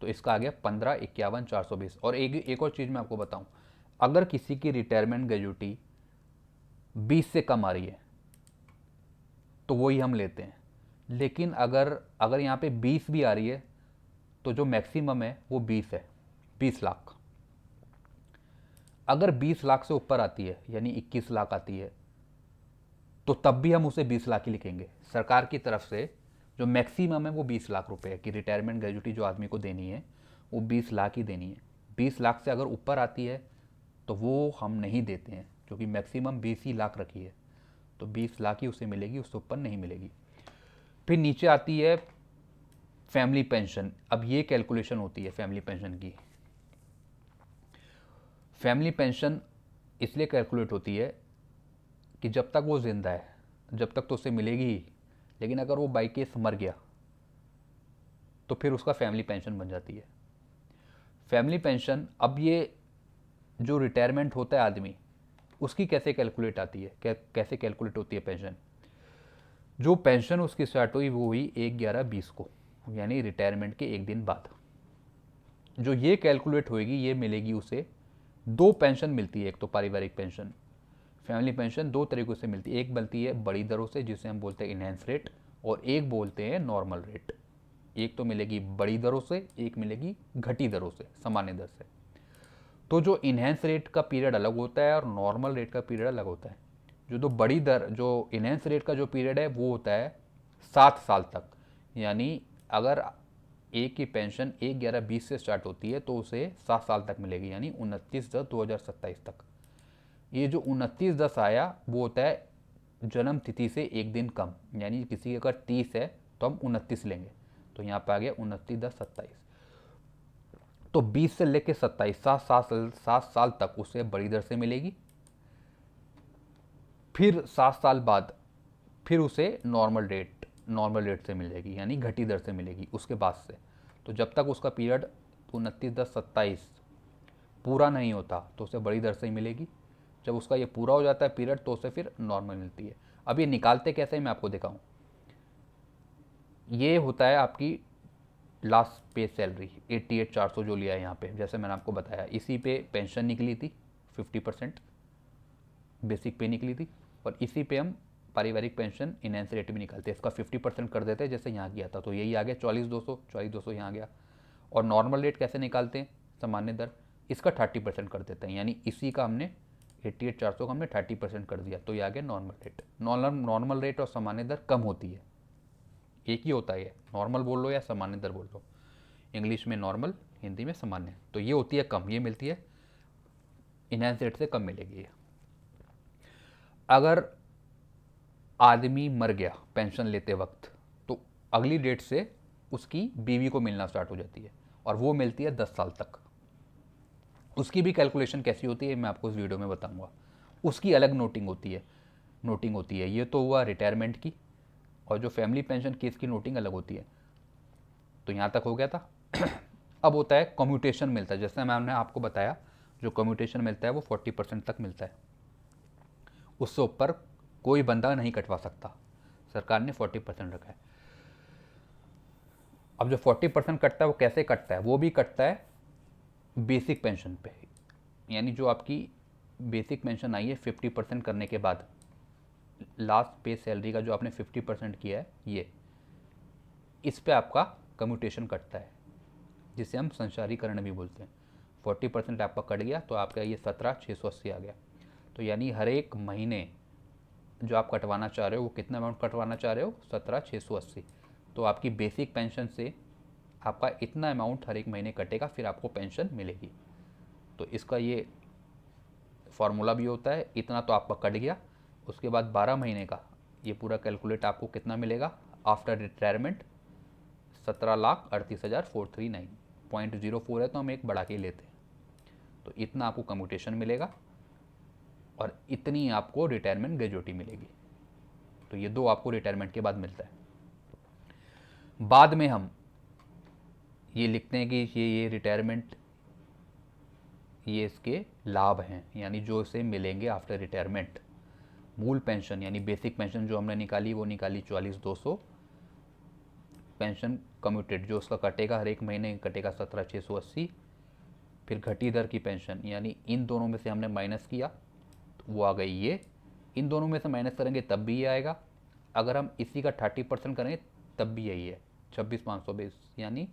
[SPEAKER 1] तो इसका आ गया 15,51,420। और एक और चीज़ मैं आपको बताऊं, अगर किसी की रिटायरमेंट ग्रेजुटी 20 से कम आ रही है तो वही हम लेते हैं, लेकिन अगर यहाँ पे 20 भी आ रही है तो जो मैक्सिमम है वो 20 है, 20 लाख। अगर 20 लाख से ऊपर आती है, यानी 21 लाख आती है, तो तब भी हम उसे 20 लाख ही लिखेंगे। सरकार की तरफ से जो मैक्सिमम है वो 20 लाख रुपए है कि रिटायरमेंट ग्रेजुटी जो आदमी को देनी है वो 20 लाख ही देनी है। 20 लाख से अगर ऊपर आती है तो वो हम नहीं देते हैं, क्योंकि मैक्सिमम 20 ही लाख रखी है, तो 20 लाख ही उसे मिलेगी, उससे ऊपर नहीं मिलेगी। फिर नीचे आती है फैमिली पेंशन। अब ये कैलकुलेशन होती है फैमिली पेंशन की। फैमिली पेंशन इसलिए कैलकुलेट होती है कि जब तक वो ज़िंदा है, जब तक तो उसे मिलेगी ही, लेकिन अगर वो बाई केस मर गया तो फिर उसका फैमिली पेंशन बन जाती है। फैमिली पेंशन, अब ये जो रिटायरमेंट होता है आदमी, उसकी कैसे कैलकुलेट आती है, कैसे कैलकुलेट होती है पेंशन। जो पेंशन उसकी स्टार्ट हुई वो हुई 1/11/20 को, यानी रिटायरमेंट के एक दिन बाद। जो ये कैलकुलेट होएगी ये मिलेगी उसे, दो पेंशन मिलती है, एक तो पारिवारिक पेंशन, फैमिली पेंशन दो तरीक़ों से मिलती है। एक बनती है बड़ी दरों से जिसे हम बोलते हैं इनहेंस रेट, और एक बोलते हैं नॉर्मल रेट। एक तो मिलेगी बड़ी दरों से, एक मिलेगी घटी दरों से, सामान्य दर से। तो जो इनहेंस रेट का पीरियड अलग होता है और नॉर्मल रेट का पीरियड अलग होता है। जो बड़ी दर, जो इनहेंस रेट का जो पीरियड है वो होता है 7 साल तक। यानी अगर एक की पेंशन 1/11/20 से स्टार्ट होती है तो उसे 7 साल तक मिलेगी, यानी 29/10/2027 तक। ये जो 29/10 आया वो होता है जन्म तिथि से एक दिन कम, यानी किसी की अगर 30 है तो हम 29 लेंगे, तो यहाँ पे आ गया 29/10/27। तो 20 से लेकर 27, 7 साल तक उसे बड़ी दर से मिलेगी। फिर 7 साल बाद फिर उसे नॉर्मल रेट से मिलेगी, यानी घटी दर से मिलेगी उसके बाद से। तो जब तक उसका पीरियड 29/10/27 पूरा नहीं होता तो उसे बड़ी दर से ही मिलेगी। जब उसका ये पूरा हो जाता है पीरियड तो उसे फिर नॉर्मल मिलती है। अब ये निकालते कैसे मैं आपको दिखाऊं। ये होता है आपकी लास्ट पे सैलरी 88,400 जो लिया है यहाँ पे, जैसे मैंने आपको बताया, इसी पे पेंशन निकली थी 50%, बेसिक पे निकली थी, और इसी पे हम पारिवारिक पेंशन इनहेंस रेट भी निकालते हैं। इसका 50% कर देते हैं जैसे यहाँ किया था, तो यही आ गया 44,200 यहाँ गया। और नॉर्मल रेट कैसे निकालते हैं, सामान्य दर, इसका 30% कर देते हैं, यानी इसी का हमने 88,400 का हमने 30% कर दिया, तो ये आ गया नॉर्मल रेट। नॉर्मल रेट और सामान्य दर कम होती है, एक ही होता है, नॉर्मल बोल लो या सामान्य दर बोल लो, इंग्लिश में नॉर्मल, हिंदी में सामान्य। तो ये होती है कम, ये मिलती है इनहेंस रेट से कम मिलेगी ये। अगर आदमी मर गया पेंशन लेते वक्त तो अगली डेट से उसकी बीवी को मिलना स्टार्ट हो जाती है, और वो मिलती है 10 साल तक। उसकी भी कैलकुलेशन कैसी होती है मैं आपको इस वीडियो में बताऊंगा। उसकी अलग नोटिंग होती है। ये तो हुआ रिटायरमेंट की, और जो फैमिली पेंशन केस की नोटिंग अलग होती है। तो यहाँ तक हो गया था। अब होता है कम्यूटेशन मिलता है, जैसे मैंने आपको बताया जो कम्यूटेशन मिलता है वो 40% तक मिलता है, उससे ऊपर कोई बंदा नहीं कटवा सकता, सरकार ने 40% रखा है। अब जो 40% कटता है वो कैसे कटता है, वो भी कटता है बेसिक पेंशन पे, यानी जो आपकी बेसिक पेंशन आई है 50% करने के बाद, लास्ट पे सैलरी का जो आपने 50% किया है ये, इस पे आपका कम्यूटेशन कटता है, जिसे हम संचारीकरण भी बोलते हैं। 40% आपका कट गया तो आपका ये 17,680 आ गया। तो यानी हर एक महीने जो आप कटवाना चाह रहे हो वो कितना अमाउंट कटवाना चाह रहे हो, 17,680। तो आपकी बेसिक पेंशन से आपका इतना अमाउंट हर एक महीने कटेगा, फिर आपको पेंशन मिलेगी। तो इसका ये फार्मूला भी होता है, इतना तो आपका कट गया, उसके बाद 12 महीने का ये पूरा कैलकुलेट आपको कितना मिलेगा आफ्टर रिटायरमेंट, 17,38,439। 0.04 है तो हम एक बढ़ा के लेते हैं, तो इतना आपको कम्यूटेशन मिलेगा और इतनी आपको रिटायरमेंट ग्रेजुएटी मिलेगी। तो ये दो आपको रिटायरमेंट के बाद मिलता है। बाद में हम ये लिखते हैं कि ये रिटायरमेंट, ये इसके लाभ हैं, यानी जो इसे मिलेंगे आफ्टर रिटायरमेंट। मूल पेंशन यानी बेसिक पेंशन जो हमने निकाली वो निकाली 44,200, पेंशन कम्यूटेड जो उसका कटेगा हर एक महीने कटेगा 17,680। फिर घटी दर की पेंशन, यानी इन दोनों में से हमने माइनस किया तो वो आ गई ये, इन दोनों में से माइनस करेंगे तब भी ये आएगा, अगर हम इसी का 30% करेंगे तब भी यही है 26,520, यानी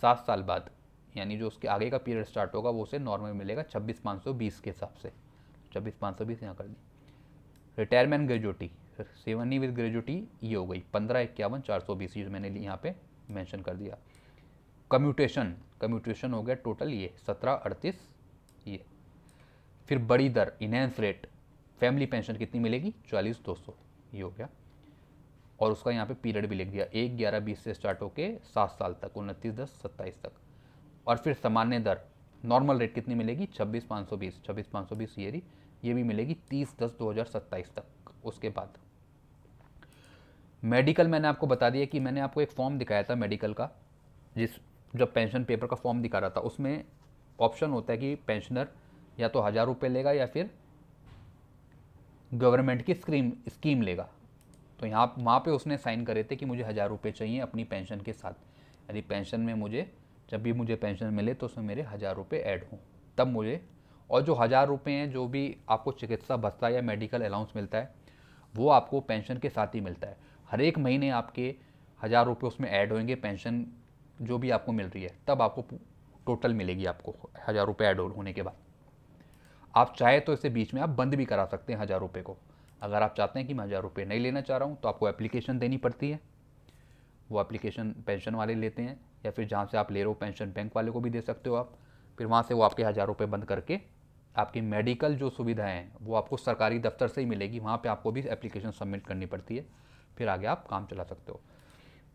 [SPEAKER 1] 7 साल बाद, यानी जो उसके आगे का पीरियड स्टार्ट होगा वो उसे नॉर्मल मिलेगा 26,520 के हिसाब से। 26,520 यहाँ कर दी। Retirement gratuity, Sevni with gratuity ये हो गई 15,51,420, जो मैंने यहाँ पे मेंशन कर दिया। कम्यूटेशन हो गया टोटल ये 17,38 ये। फिर बड़ी दर इनहेंस रेट, फैमिली पेंशन कितनी मिलेगी 44,200 ये हो गया, और उसका यहाँ पे पीरियड भी लिख दिया 1/11/20 से स्टार्ट होके 7 साल तक 29/10/27 तक। और फिर सामान्य दर नॉर्मल रेट कितनी मिलेगी 26,520 ये रही, ये भी मिलेगी 30/10/2027 तक। उसके बाद मेडिकल मैंने आपको बता दिया कि मैंने आपको एक फॉर्म दिखाया था मेडिकल का, जब पेंशन पेपर का फॉर्म दिखा रहा था उसमें ऑप्शन होता है कि पेंशनर या तो 1,000 रुपये लेगा या फिर गवर्नमेंट की स्कीम लेगा। तो यहाँ वहाँ पे उसने साइन करे थे कि मुझे 1000 रुपये चाहिए अपनी पेंशन के साथ, यदि पेंशन में मुझे जब भी मुझे पेंशन मिले तो उसमें मेरे 1000 रुपये ऐड हों तब मुझे। और जो 1000 रुपये हैं जो भी आपको चिकित्सा भत्ता या मेडिकल अलाउंस मिलता है वो आपको पेंशन के साथ ही मिलता है। हर एक महीने आपके 1000 रुपये उसमें ऐड होंगे पेंशन जो भी आपको मिल रही है, तब आपको टोटल मिलेगी आपको 1000 रुपये ऐड होने के बाद। आप चाहे तो इसे बीच में आप बंद भी करा सकते हैं 1000 रुपये को। अगर आप चाहते हैं कि मैं 1000 रुपये नहीं लेना चाह रहा हूँ तो आपको एप्लीकेशन देनी पड़ती है, वो एप्लीकेशन पेंशन वाले लेते हैं, या फिर जहाँ से आप ले रहे हो पेंशन बैंक वाले को भी दे सकते हो आप। फिर वहाँ से वो आपके 1000 रुपये बंद करके आपकी मेडिकल जो सुविधाएं हैं वो आपको सरकारी दफ्तर से ही मिलेगी, वहाँ पे आपको भी एप्लीकेशन सबमिट करनी पड़ती है। फिर आगे आप काम चला सकते हो,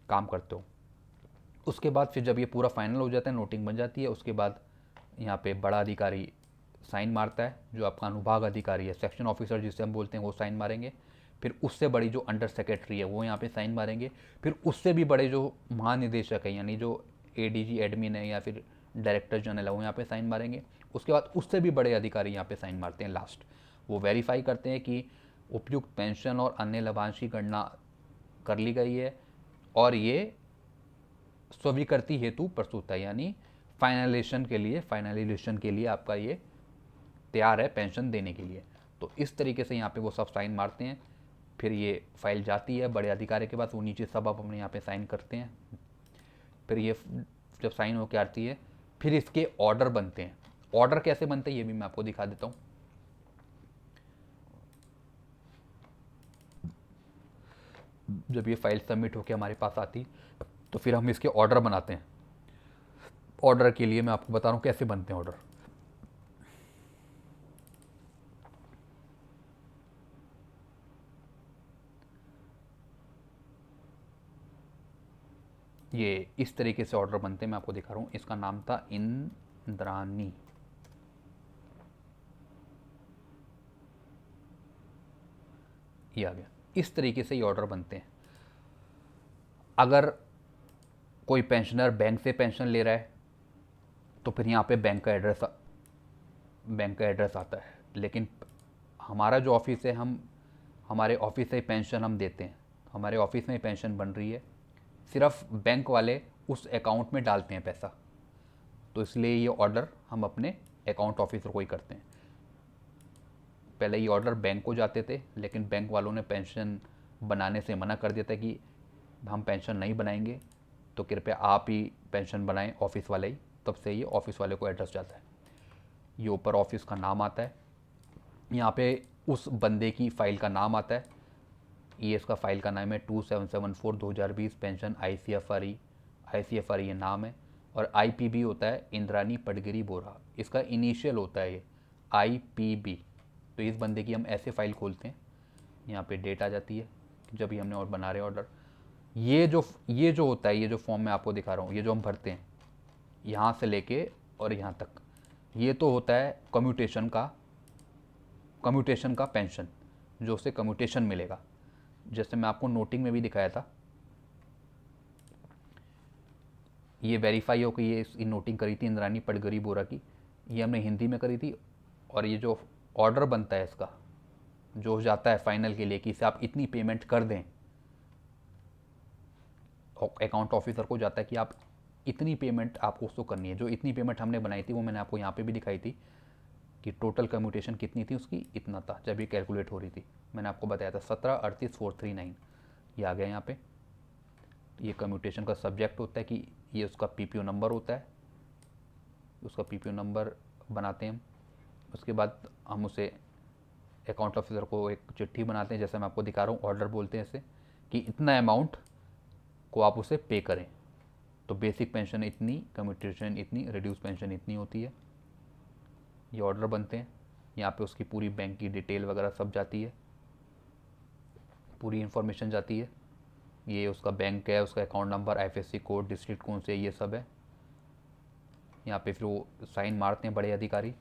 [SPEAKER 1] काम करते हो। उसके बाद फिर जब ये पूरा फाइनल हो जाता है, नोटिंग बन जाती है, उसके बाद यहाँ पे बड़ा अधिकारी साइन मारता है, जो आपका अनुभाग अधिकारी है, सेक्शन ऑफिसर जिसे हम बोलते हैं, वो साइन मारेंगे। फिर उससे बड़ी जो अंडर सेक्रेटरी है वो यहाँ पे साइन मारेंगे। फिर उससे भी बड़े जो महानिदेशक है यानी जो एडीजी एडमिन है या फिर डायरेक्टर जनरल है वो यहाँ पे साइन मारेंगे। उसके बाद उससे भी बड़े अधिकारी यहाँ पे साइन मारते हैं लास्ट। वो वेरीफाई करते हैं कि उपयुक्त पेंशन और अन्य लाभांश की गणना कर ली गई है और ये स्वीकृति हेतु प्रस्तुत है, यानी फाइनलाइजेशन के लिए आपका ये तैयार है पेंशन देने के लिए। तो इस तरीके से यहाँ पे वो सब साइन मारते हैं। फिर ये फाइल जाती है बड़े अधिकारी के पास, वो नीचे सब आप अपने यहाँ पे साइन करते हैं। फिर ये जब साइन होकर आती है फिर इसके ऑर्डर बनते हैं। ऑर्डर कैसे बनते हैं ये भी मैं आपको दिखा देता हूँ। जब ये फाइल सबमिट होकर हमारे पास आती तो फिर हम इसके ऑर्डर बनाते हैं। ऑर्डर के लिए मैं आपको बता रहा हूँ कैसे बनते हैं ऑर्डर। ये इस तरीके से ऑर्डर बनते हैं, मैं आपको दिखा रहा हूँ। इसका नाम था इंद्रानी। ये आ गया। इस तरीके से ये ऑर्डर बनते हैं। अगर कोई पेंशनर बैंक से पेंशन ले रहा है तो फिर यहाँ पे बैंक का एड्रेस आता है। लेकिन हमारा जो ऑफिस है, हम हमारे ऑफिस से पेंशन हम देते हैं, हमारे ऑफिस में ही पेंशन बन रही है, सिर्फ बैंक वाले उस अकाउंट में डालते हैं पैसा। तो इसलिए ये ऑर्डर हम अपने अकाउंट ऑफिसर को ही करते हैं। पहले ये ऑर्डर बैंक को जाते थे, लेकिन बैंक वालों ने पेंशन बनाने से मना कर दिया था कि हम पेंशन नहीं बनाएंगे, तो कृपया आप ही पेंशन बनाएं, ऑफिस वाले ही। तब से ये ऑफिस वाले को एड्रेस जाता है। ये ऊपर ऑफिस का नाम आता है, यहाँ पे उस बंदे की फ़ाइल का नाम आता है। ये इसका फ़ाइल का नाम है 2774/2020 पेंशन ICFR ये नाम है। और IPB होता है इंद्रानी पटगिरी बोरा, इसका इनिशियल होता है ये IPB। तो इस बंदे की हम ऐसे फ़ाइल खोलते हैं, यहाँ पे डेट आ जाती है जब भी हमने और बना रहे ऑर्डर। ये जो होता है, ये जो फॉर्म मैं आपको दिखा रहा हूँ, ये जो हम भरते हैं यहाँ से लेके और यहाँ तक, ये तो होता है कम्यूटेशन का पेंशन, जो उसे कम्यूटेशन मिलेगा। जैसे मैं आपको नोटिंग में भी दिखाया था, ये वेरीफाई हो कि ये नोटिंग करी थी इंद्रानी पटगरी बोरा की, ये हमने हिंदी में करी थी। और ये जो ऑर्डर बनता है इसका, जो जाता है फाइनल के लिए कि इसे आप इतनी पेमेंट कर दें, अकाउंट ऑफिसर को जाता है कि आप इतनी पेमेंट आपको उसको करनी है। जो इतनी पेमेंट हमने बनाई थी वो मैंने आपको यहाँ पे भी दिखाई थी कि टोटल कम्यूटेशन कितनी थी उसकी, इतना था जब ये कैलकुलेट हो रही थी। मैंने आपको बताया था 1738,439, ये आ गया यहाँ पे। ये कम्यूटेशन का सब्जेक्ट होता है कि ये उसका PPO नंबर होता है, उसका PPO नंबर बनाते हैं हम। उसके बाद हम उसे अकाउंट ऑफिसर को एक चिट्ठी बनाते हैं, जैसे मैं आपको दिखा रहा हूँ, ऑर्डर बोलते हैं इसे, कि इतना अमाउंट को आप उसे पे करें। तो बेसिक पेंशन इतनी, कम्यूटेशन इतनी, रिड्यूस पेंशन इतनी होती है। ये ऑर्डर बनते हैं, यहाँ पे उसकी पूरी बैंक की डिटेल वगैरह सब जाती है, पूरी इन्फॉर्मेशन जाती है। ये उसका बैंक है, उसका account number, IFSC code, district कौन से, ये सब है। यहाँ पे फिर वो साइन मारते हैं बड़े अधिकारी।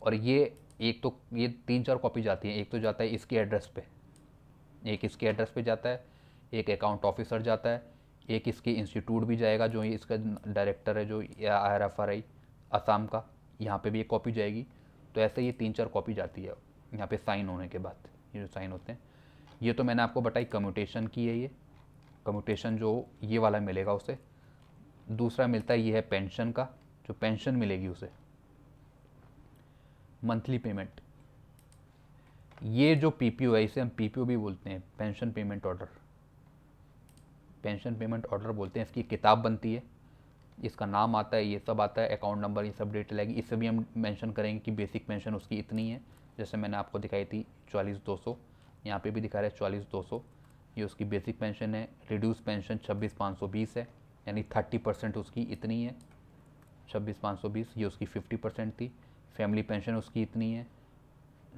[SPEAKER 1] और ये एक तो ये 3-4 कॉपी जाती हैं। एक तो जाता है इसके एड्रेस पे, एक इसके एड्रेस पे जाता है, एक अकाउंट ऑफिसर जाता है, एक इसके इंस्टीट्यूट भी जाएगा जो ये इसका डायरेक्टर है, जो IRFRI असम का, यहाँ पे भी एक कॉपी जाएगी। तो ऐसे ये 3-4 कॉपी जाती है यहाँ पे साइन होने के बाद, ये जो साइन होते हैं। ये तो मैंने आपको बताई कम्यूटेशन की है, ये कम्यूटेशन जो ये वाला मिलेगा उसे। दूसरा मिलता है, ये है पेंशन का, जो पेंशन मिलेगी उसे। मंथली पेमेंट, ये जो पीपीओ है इसे हम पीपीओ भी बोलते हैं, pension payment order, pension payment order बोलते हैं। इसकी किताब बनती है, इसका नाम आता है, ये सब आता है, अकाउंट नंबर, ये सब डिटेल आएगी। इससे भी हम मेंशन करेंगे कि बेसिक पेंशन उसकी इतनी है, जैसे मैंने आपको दिखाई थी 44,200, यहाँ पे भी दिखा रहा है 44,200, ये उसकी बेसिक पेंशन है। रिड्यूस पेंशन 26,520 है, यानी 30% उसकी इतनी है, 26,520, ये उसकी 50% थी। फैमिली पेंशन उसकी इतनी है,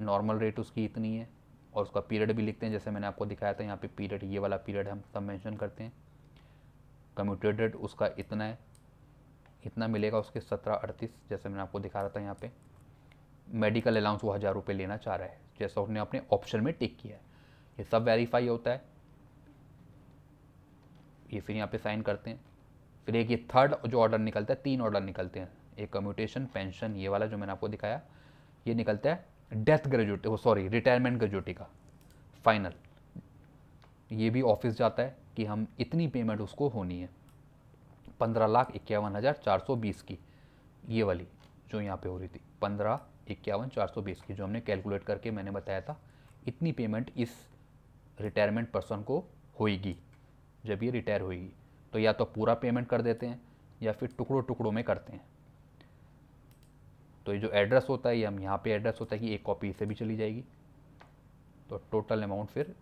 [SPEAKER 1] नॉर्मल रेट उसकी इतनी है, और उसका पीरियड भी लिखते हैं, जैसे मैंने आपको दिखाया था यहाँ पे पीरियड, ये वाला पीरियड हम सब मेंशन करते हैं। कम्यूटेटेड उसका इतना है, इतना मिलेगा उसके 1738, जैसे मैंने आपको दिखा रहा था यहाँ पे। मेडिकल अलाउंस वो 1000 रुपये लेना चाह रहा है, जैसा उसने अपने ऑप्शन में टिक किया है। ये सब वेरीफाई होता है, ये फिर यहाँ पे साइन करते हैं। फिर एक ये थर्ड जो ऑर्डर निकलता है, 3 ऑर्डर निकलते हैं, एक कम्यूटेशन, पेंशन, ये वाला जो मैंने आपको दिखाया, ये निकलता है डेथ ग्रेजुएटी, वो सॉरी रिटायरमेंट ग्रेजुएटी का फाइनल। ये भी ऑफिस जाता है कि हम इतनी पेमेंट उसको होनी है, 15,51,420 की, ये वाली जो यहाँ पे हो रही थी 15,51,420 की, जो हमने कैलकुलेट करके मैंने बताया था, इतनी पेमेंट इस रिटायरमेंट पर्सन को होएगी जब ये रिटायर होएगी। तो या तो पूरा पेमेंट कर देते हैं या फिर टुकड़ों टुकड़ों में करते हैं। तो ये जो एड्रेस होता है, ये हम यहाँ पे एड्रेस होता है कि एक कॉपी इसे भी चली जाएगी। तो टोटल अमाउंट फिर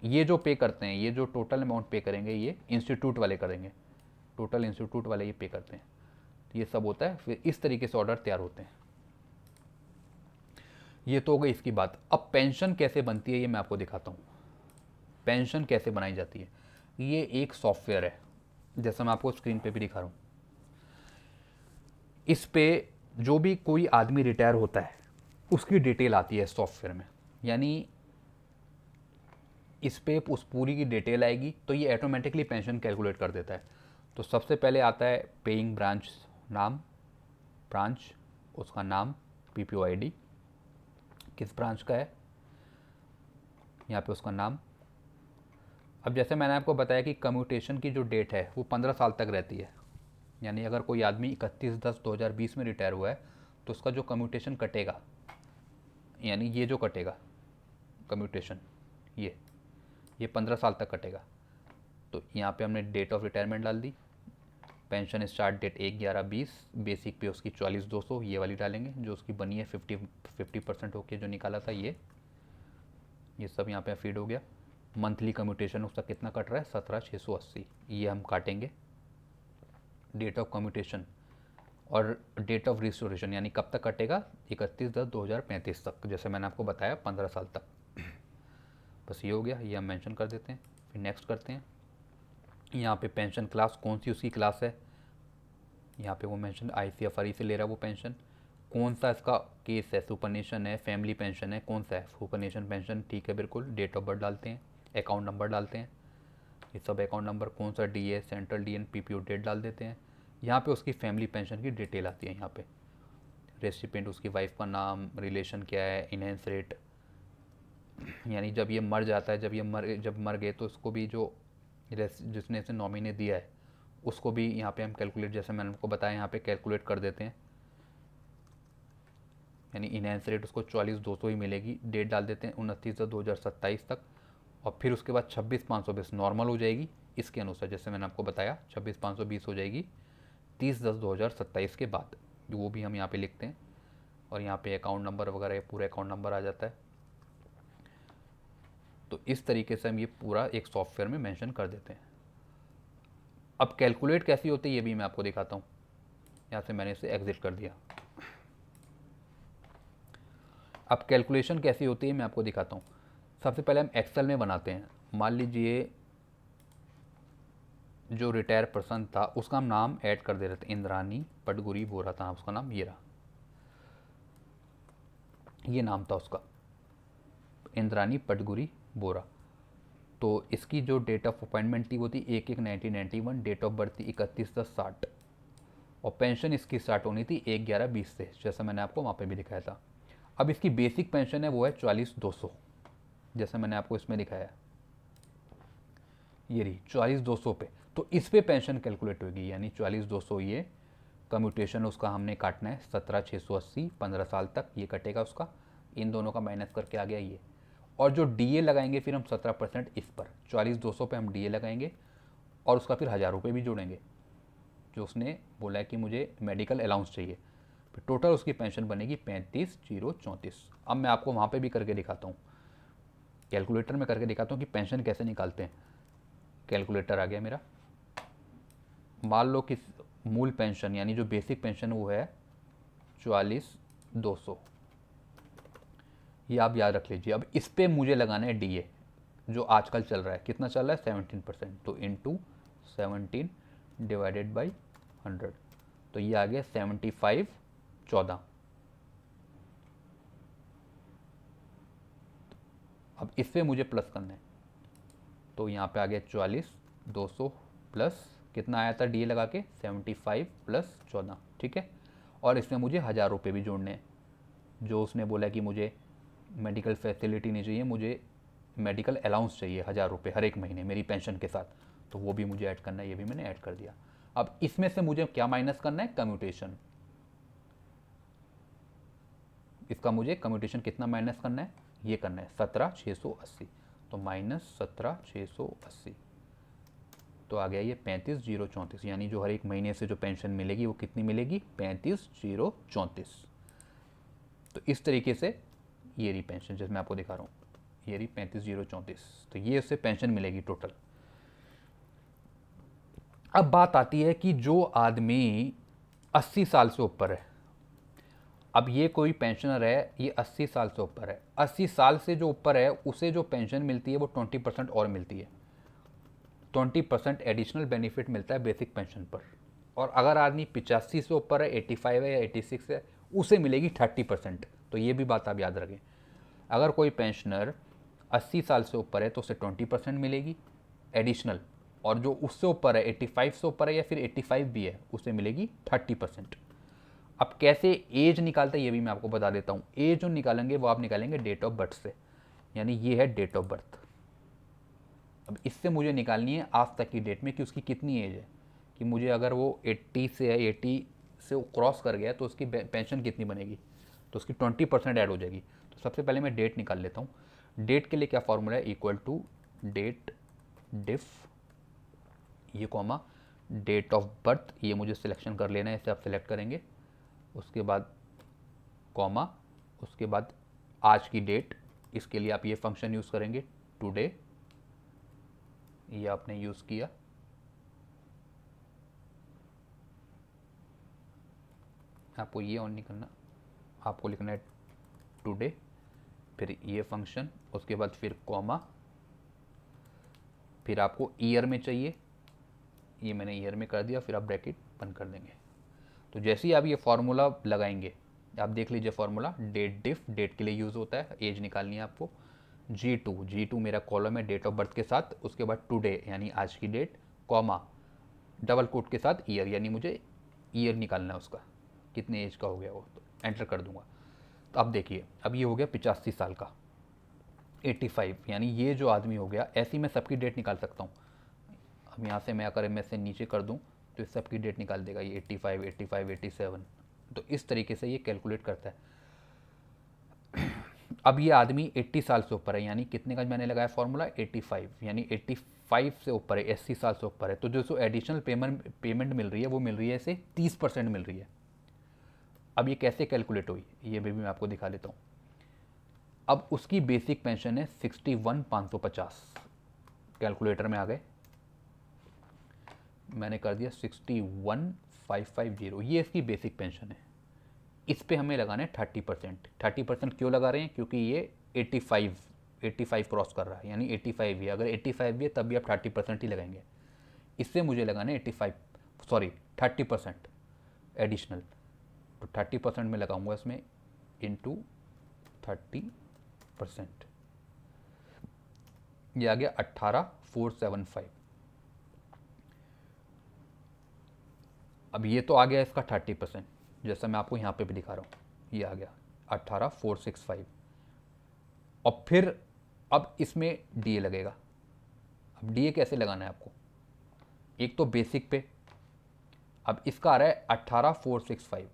[SPEAKER 1] ये जो पे करते हैं, ये जो टोटल अमाउंट पे करेंगे ये इंस्टीट्यूट वाले करेंगे, टोटल इंस्टीट्यूट वाले ये पे करते हैं। तो ये सब होता है, फिर इस तरीके से ऑर्डर तैयार होते हैं। ये तो हो गई इसकी बात। अब पेंशन कैसे बनती है ये मैं आपको दिखाता हूँ। पेंशन कैसे बनाई जाती है, ये एक सॉफ्टवेयर है, जैसा मैं आपको स्क्रीन पे भी दिखा रहा हूँ। इस पे जो भी कोई आदमी रिटायर होता है उसकी डिटेल आती है सॉफ्टवेयर में, यानी इस पे उस पूरी की डिटेल आएगी, तो ये ऑटोमेटिकली पेंशन कैलकुलेट कर देता है। तो सबसे पहले आता है पेइंग ब्रांच नाम, ब्रांच, उसका नाम, पीपीओ आईडी, किस ब्रांच का है, यहाँ पे उसका नाम। अब जैसे मैंने आपको बताया कि कम्यूटेशन की जो डेट है वो 15 साल तक रहती है, यानी अगर कोई आदमी 31/10/2020 में रिटायर हुआ है तो उसका जो कम्यूटेशन कटेगा, यानी ये जो कटेगा कम्यूटेशन, ये 15 साल तक कटेगा। तो यहाँ पे हमने डेट ऑफ रिटायरमेंट डाल दी, पेंशन स्टार्ट डेट 1/11/20, बेसिक पे उसकी 44,200 ये वाली डालेंगे जो उसकी बनी है 50% होके जो निकाला था, ये सब यहाँ पे फीड हो गया। मंथली कम्यूटेशन उसका कितना कट रहा है, 17,680, ये हम काटेंगे। डेट ऑफ कम्यूटेशन और डेट ऑफ रिस्टोरेशन, यानी कब तक कटेगा, 31/10/2035 तक, जैसे मैंने आपको बताया 15 साल तक। बस ये हो गया, ये हम मेंशन कर देते हैं। फिर नेक्स्ट करते हैं। यहाँ पे पेंशन क्लास कौन सी उसकी क्लास है, यहाँ पे वो मेंशन ICFRE से ले रहा है वो पेंशन। कौन सा इसका केस है, सुपरनेशन है, फैमिली पेंशन है, कौन सा है, सुपरनेशन पेंशन, ठीक है बिल्कुल। डेट ऑफ बर्थ डालते हैं, अकाउंट नंबर डालते हैं, ये सब अकाउंट नंबर, कौन सा DA, central DN, PPO date डाल देते हैं। यहाँ पे उसकी फैमिली पेंशन की डिटेल आती है, यहाँ पे रेसिपिएंट उसकी वाइफ का नाम, रिलेशन क्या है, इनहेंस रेट, यानी जब ये मर जाता है, जब मर गए तो उसको भी जो जिसने इसे नॉमिनी दिया है उसको भी यहाँ पे हम कैलकुलेट, जैसे मैंने आपको बताया यहाँ पे कैलकुलेट कर देते हैं, यानी इनहेंस रेट उसको 44,200 ही मिलेगी। डेट डाल देते हैं 29/10/2027 तक, और फिर उसके बाद 26,520 नॉर्मल हो जाएगी इसके अनुसार, जैसे मैंने आपको बताया 26,520 हो जाएगी 30/10/2027 के बाद, वो भी हम यहाँ पे लिखते हैं। और यहाँ पे अकाउंट नंबर वगैरह पूरा अकाउंट नंबर आ जाता है। तो इस तरीके से हम ये पूरा एक सॉफ्टवेयर में मेंशन कर देते हैं। अब कैलकुलेट कैसी होती है ये भी मैं आपको दिखाता हूँ। यहाँ से मैंने इसे एग्जिट कर दिया। अब कैलकुलेशन कैसी होती है मैं आपको दिखाता हूँ। सबसे पहले हम एक्सेल में बनाते हैं। मान लीजिए जो रिटायर पर्सन था उसका हम नाम ऐड कर दे रहे थे, इंद्रानी पटगुरी बोरा था उसका नाम, ये रहा, ये नाम था उसका, इंद्रानी पटगुरी बोरा। तो इसकी जो डेट ऑफ अपॉइंटमेंट थी वो थी 1/1/1991, डेट ऑफ बर्थ थी 31/10/60, और पेंशन इसकी स्टार्ट होनी थी 1/11/20 से, जैसा मैंने आपको वहाँ पे भी दिखाया था। अब इसकी बेसिक पेंशन है वो है 44,200, जैसे मैंने आपको इसमें दिखाया, ये रही 44,200 पे, तो इस पे पेंशन कैलकुलेट होगी, यानी 44,200 ये कम्यूटेशन उसका हमने काटना है 17,680 15 साल तक, ये कटेगा उसका, इन दोनों का माइनस करके आ गया ये। और जो डीए लगाएंगे फिर हम 17% इस पर 44,200 पे हम डीए लगाएंगे और उसका फिर 1,000 रुपये भी जोड़ेंगे, जो उसने बोला है कि मुझे मेडिकल अलाउंस चाहिए, फिर टोटल उसकी पेंशन बनेगी 35,034। अब मैं आपको वहाँ पे भी करके दिखाता हूँ, कैलकुलेटर में करके दिखाता हूँ कि पेंशन कैसे निकालते हैं। कैलकुलेटर आ गया मेरा, मान लो कि मूल पेंशन यानी जो बेसिक पेंशन वो है 44,200, ये आप याद रख लीजिए। अब इस पे मुझे लगाना है डीए, जो आजकल चल रहा है, कितना चल रहा है 17%, तो इंटू 17 डिवाइडेड बाई 100, तो ये आ गया 75,14। अब इस पे मुझे प्लस करना है, तो यहाँ पे आ गया 44,200 प्लस कितना आया था डीए लगा के 75 प्लस 14, ठीक है। और इसमें मुझे 1,000 रुपये भी जोड़ने हैं, जो उसने बोला कि मुझे मेडिकल फैसिलिटी नहीं चाहिए, मुझे मेडिकल अलाउंस चाहिए 1,000 रुपये हर एक महीने मेरी पेंशन के साथ, तो वो भी मुझे ऐड करना है, ये भी मैंने ऐड कर दिया। अब इसमें से मुझे क्या माइनस करना है, कम्यूटेशन, इसका मुझे कम्यूटेशन कितना माइनस करना है, ये करना है 17,680, तो माइनस 17,680, तो आ गया ये 35,034, यानी जो हर एक महीने से जो पेंशन मिलेगी वो कितनी मिलेगी 35,034। तो इस तरीके से ये रही पेंशन, जैसे मैं आपको दिखा रहा हूँ, ये रही 35,034, तो ये उससे पेंशन मिलेगी टोटल। अब बात आती है कि जो आदमी 80 साल से ऊपर है, अब ये कोई पेंशनर है, ये 80 साल से ऊपर है, 80 साल से जो ऊपर है उसे जो पेंशन मिलती है वो 20% और मिलती है, 20% एडिशनल बेनिफिट मिलता है बेसिक पेंशन पर। और अगर आदमी 85 से ऊपर है, 85 है या 86 है, उसे मिलेगी 30%। तो ये भी बात आप याद रखें, अगर कोई पेंशनर 80 साल से ऊपर है तो उसे 20% मिलेगी एडिशनल, और जो उससे ऊपर है 85 से ऊपर है या फिर 85 भी है उसे मिलेगी 30%। अब कैसे एज निकालते हैं ये भी मैं आपको बता देता हूँ। एज जो निकालेंगे वो आप निकालेंगे डेट ऑफ बर्थ से, यानी ये है डेट ऑफ बर्थ। अब इससे मुझे निकालनी है आज तक की डेट में कि उसकी कितनी एज है, कि मुझे अगर वो 80 से है, 80 से क्रॉस कर गया तो उसकी पेंशन कितनी बनेगी, तो उसकी 20% ऐड हो जाएगी। तो सबसे पहले मैं डेट निकाल लेता हूँ। डेट के लिए क्या फॉर्मूला है, इक्वल टू डेट डिफ, ये कॉमा डेट ऑफ बर्थ, ये मुझे सिलेक्शन कर लेना है, इसे आप सिलेक्ट करेंगे, उसके बाद कॉमा, उसके बाद आज की डेट, इसके लिए आप ये फंक्शन यूज़ करेंगे टुडे, ये आपने यूज़ किया, आपको ये ऑन नहीं करना, आपको लिखना है टुडे, फिर ये फंक्शन, उसके बाद फिर कॉमा, फिर आपको ईयर में चाहिए, ये मैंने ईयर में कर दिया, फिर आप ब्रैकेट बंद कर देंगे। तो जैसे ही आप ये फार्मूला लगाएंगे, आप देख लीजिए फार्मूला, डेट डिफ डेट के लिए यूज़ होता है, एज निकालनी है आपको, G2 मेरा कॉलम है डेट ऑफ बर्थ के साथ, उसके बाद टुडे यानी आज की डेट, कॉमा डबल कोट के साथ ईयर, यानी मुझे ईयर निकालना है उसका कितने एज का हो गया वो, तो एंटर कर दूंगा। तो अब देखिए, अब ये हो गया 85 साल का, 85 यानी ये जो आदमी हो गया, ऐसी मैं सबकी डेट निकाल सकता हूँ। अब यहाँ से मैं अगर मैं से नीचे कर दूँ तो इस सबकी डेट निकाल देगा ये 85, 85, 87, तो इस तरीके से ये कैलकुलेट करता है। अब ये आदमी 80 साल से ऊपर है, यानी कितने का मैंने लगाया फॉर्मूला 85, यानी 85 से ऊपर है, 80 साल से ऊपर है, तो जो एडिशनल पेमेंट मिल रही है वो मिल रही है इसे 30% मिल रही है। अब ये कैसे कैलकुलेट हुई ये भी मैं आपको दिखा देता हूँ। अब उसकी बेसिक पेंशन है 61,550, कैलकुलेटर में आ गए, मैंने कर दिया 61,550, ये इसकी बेसिक पेंशन है। इस पे हमें लगाना है 30%। 30% क्यों लगा रहे हैं, क्योंकि ये 85 क्रॉस कर रहा है, यानी 85 भी है, अगर 85 भी है तब भी आप 30% ही लगाएंगे। इससे मुझे लगाना है 30% एडिशनल, तो 30% में लगाऊंगा इसमें इंटू 30%, ये आ गया 18,475। अब ये तो आ गया इसका 30%, जैसा मैं आपको यहाँ पे भी दिखा रहा हूँ, ये आ गया 18,465। और फिर अब इसमें डीए लगेगा। अब डीए कैसे लगाना है आपको, एक तो बेसिक पे, अब इसका आ रहा है 18,465,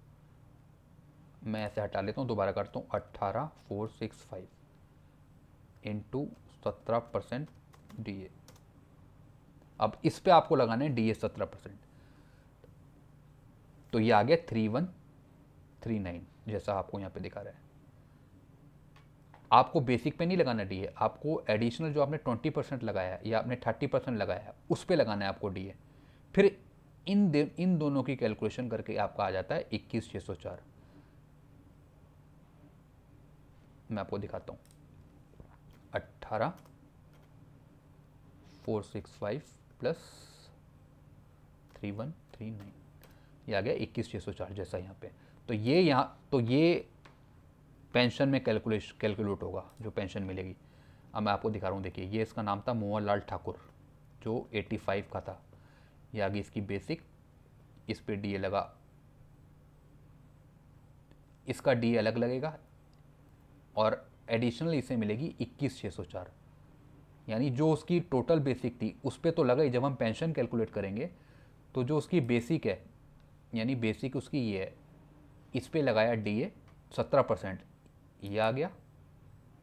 [SPEAKER 1] मैं ऐसे हटा लेता हूँ, दोबारा करता हूँ, 18,465 इंटू 17% डीए। अब इस पे आपको लगाना है डीए 17%, तो ये आ गया 3139 जैसा आपको यहाँ पे दिखा रहा है। आपको बेसिक पे नहीं लगाना डीए, आपको एडिशनल जो आपने 20% लगाया है या आपने 30% लगाया है उस पे लगाना है आपको डीए। फिर इन दोनों की कैलकुलेशन करके आपका आ जाता है 21,604। मैं आपको दिखाता हूँ, 18,465 प्लस 3139, ये आ गया 21,604 जैसा यहाँ पे। तो ये पेंशन में कैलकुलेट होगा जो पेंशन मिलेगी। अब मैं आपको दिखा रहा हूँ, देखिए ये इसका नाम था मोहन लाल ठाकुर जो 85 का था। ये आ गई इसकी बेसिक, इस पे डीए लगा, इसका डीए अलग लगेगा और एडिशनल इसे मिलेगी 21,604। यानी जो उसकी टोटल बेसिक थी उस पर तो लगा ही, जब हम पेंशन कैलकुलेट करेंगे तो जो उसकी बेसिक है, यानी बेसिक उसकी ये है, इस पे लगाया डीए 17%, ये आ गया।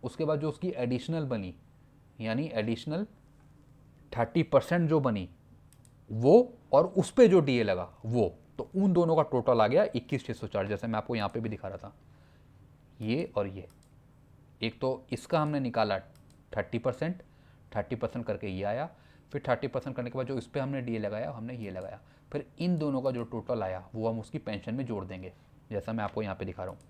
[SPEAKER 1] उसके बाद जो उसकी एडिशनल बनी, यानी एडिशनल 30% जो बनी वो, और उस पे जो डीए लगा वो, तो उन दोनों का टोटल आ गया 21,604, जैसे मैं आपको यहाँ पे भी दिखा रहा था, ये और ये। एक तो इसका हमने निकाला 30%, 30% करके ये आया, फिर 30% करने के बाद जो इस पर हमने डीए लगाया हमने ये लगाया, फिर इन दोनों का जो टोटल आया वो हम उसकी पेंशन में जोड़ देंगे, जैसा मैं आपको यहाँ पे दिखा रहा हूँ,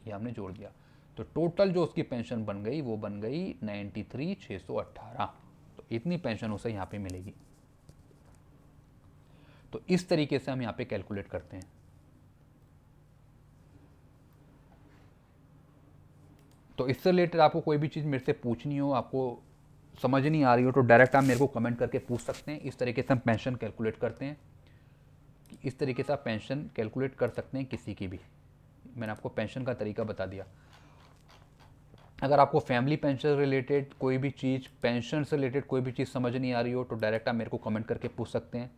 [SPEAKER 1] ये हमने जोड़ दिया। तो टोटल जो उसकी पेंशन बन गई वो बन गई 93,618। तो इतनी पेंशन उसे यहाँ पे मिलेगी। तो इस तरीके से हम यहाँ पे कैलकुलेट करते हैं। तो इससे रिलेटेड आपको कोई भी चीज़ मेरे से पूछनी हो, आपको समझ नहीं आ रही हो, तो डायरेक्ट आप मेरे को कमेंट करके पूछ सकते हैं। इस तरीके से हम पेंशन कैलकुलेट करते हैं, इस तरीके से आप पेंशन कैलकुलेट कर सकते हैं किसी की भी। मैंने आपको पेंशन का तरीका बता दिया। अगर आपको फैमिली पेंशन रिलेटेड कोई भी चीज़, पेंशन से रिलेटेड कोई भी चीज़ समझ नहीं आ रही हो, तो डायरेक्ट आप मेरे को कमेंट करके पूछ सकते हैं।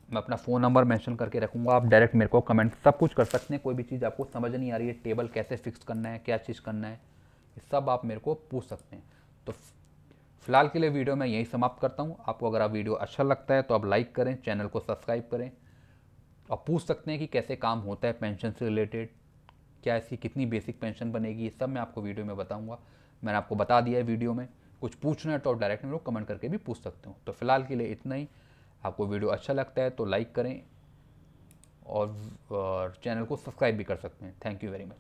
[SPEAKER 1] मैं अपना फ़ोन नंबर मेंशन करके रखूँगा, आप डायरेक्ट मेरे को कमेंट सब कुछ कर सकते हैं। कोई भी चीज़ आपको समझ नहीं आ रही है, टेबल कैसे फिक्स करना है, क्या चीज़ करना है, ये सब आप मेरे को पूछ सकते हैं। तो फिलहाल के लिए वीडियो मैं यहीं समाप्त करता हूँ। आपको अगर आप वीडियो अच्छा लगता है तो आप लाइक करें, चैनल को सब्सक्राइब करें, और पूछ सकते हैं कि कैसे काम होता है पेंशन से रिलेटेड, क्या इसकी कितनी बेसिक पेंशन बनेगी, ये सब मैं आपको वीडियो में बताऊंगा। मैंने आपको बता दिया है वीडियो में। कुछ पूछना है तो आप डायरेक्ट मेरे को कमेंट करके भी पूछ सकते हो। तो फिलहाल के लिए इतना ही। आपको वीडियो अच्छा लगता है तो लाइक करें और चैनल को सब्सक्राइब भी कर सकते हैं। Thank you very much.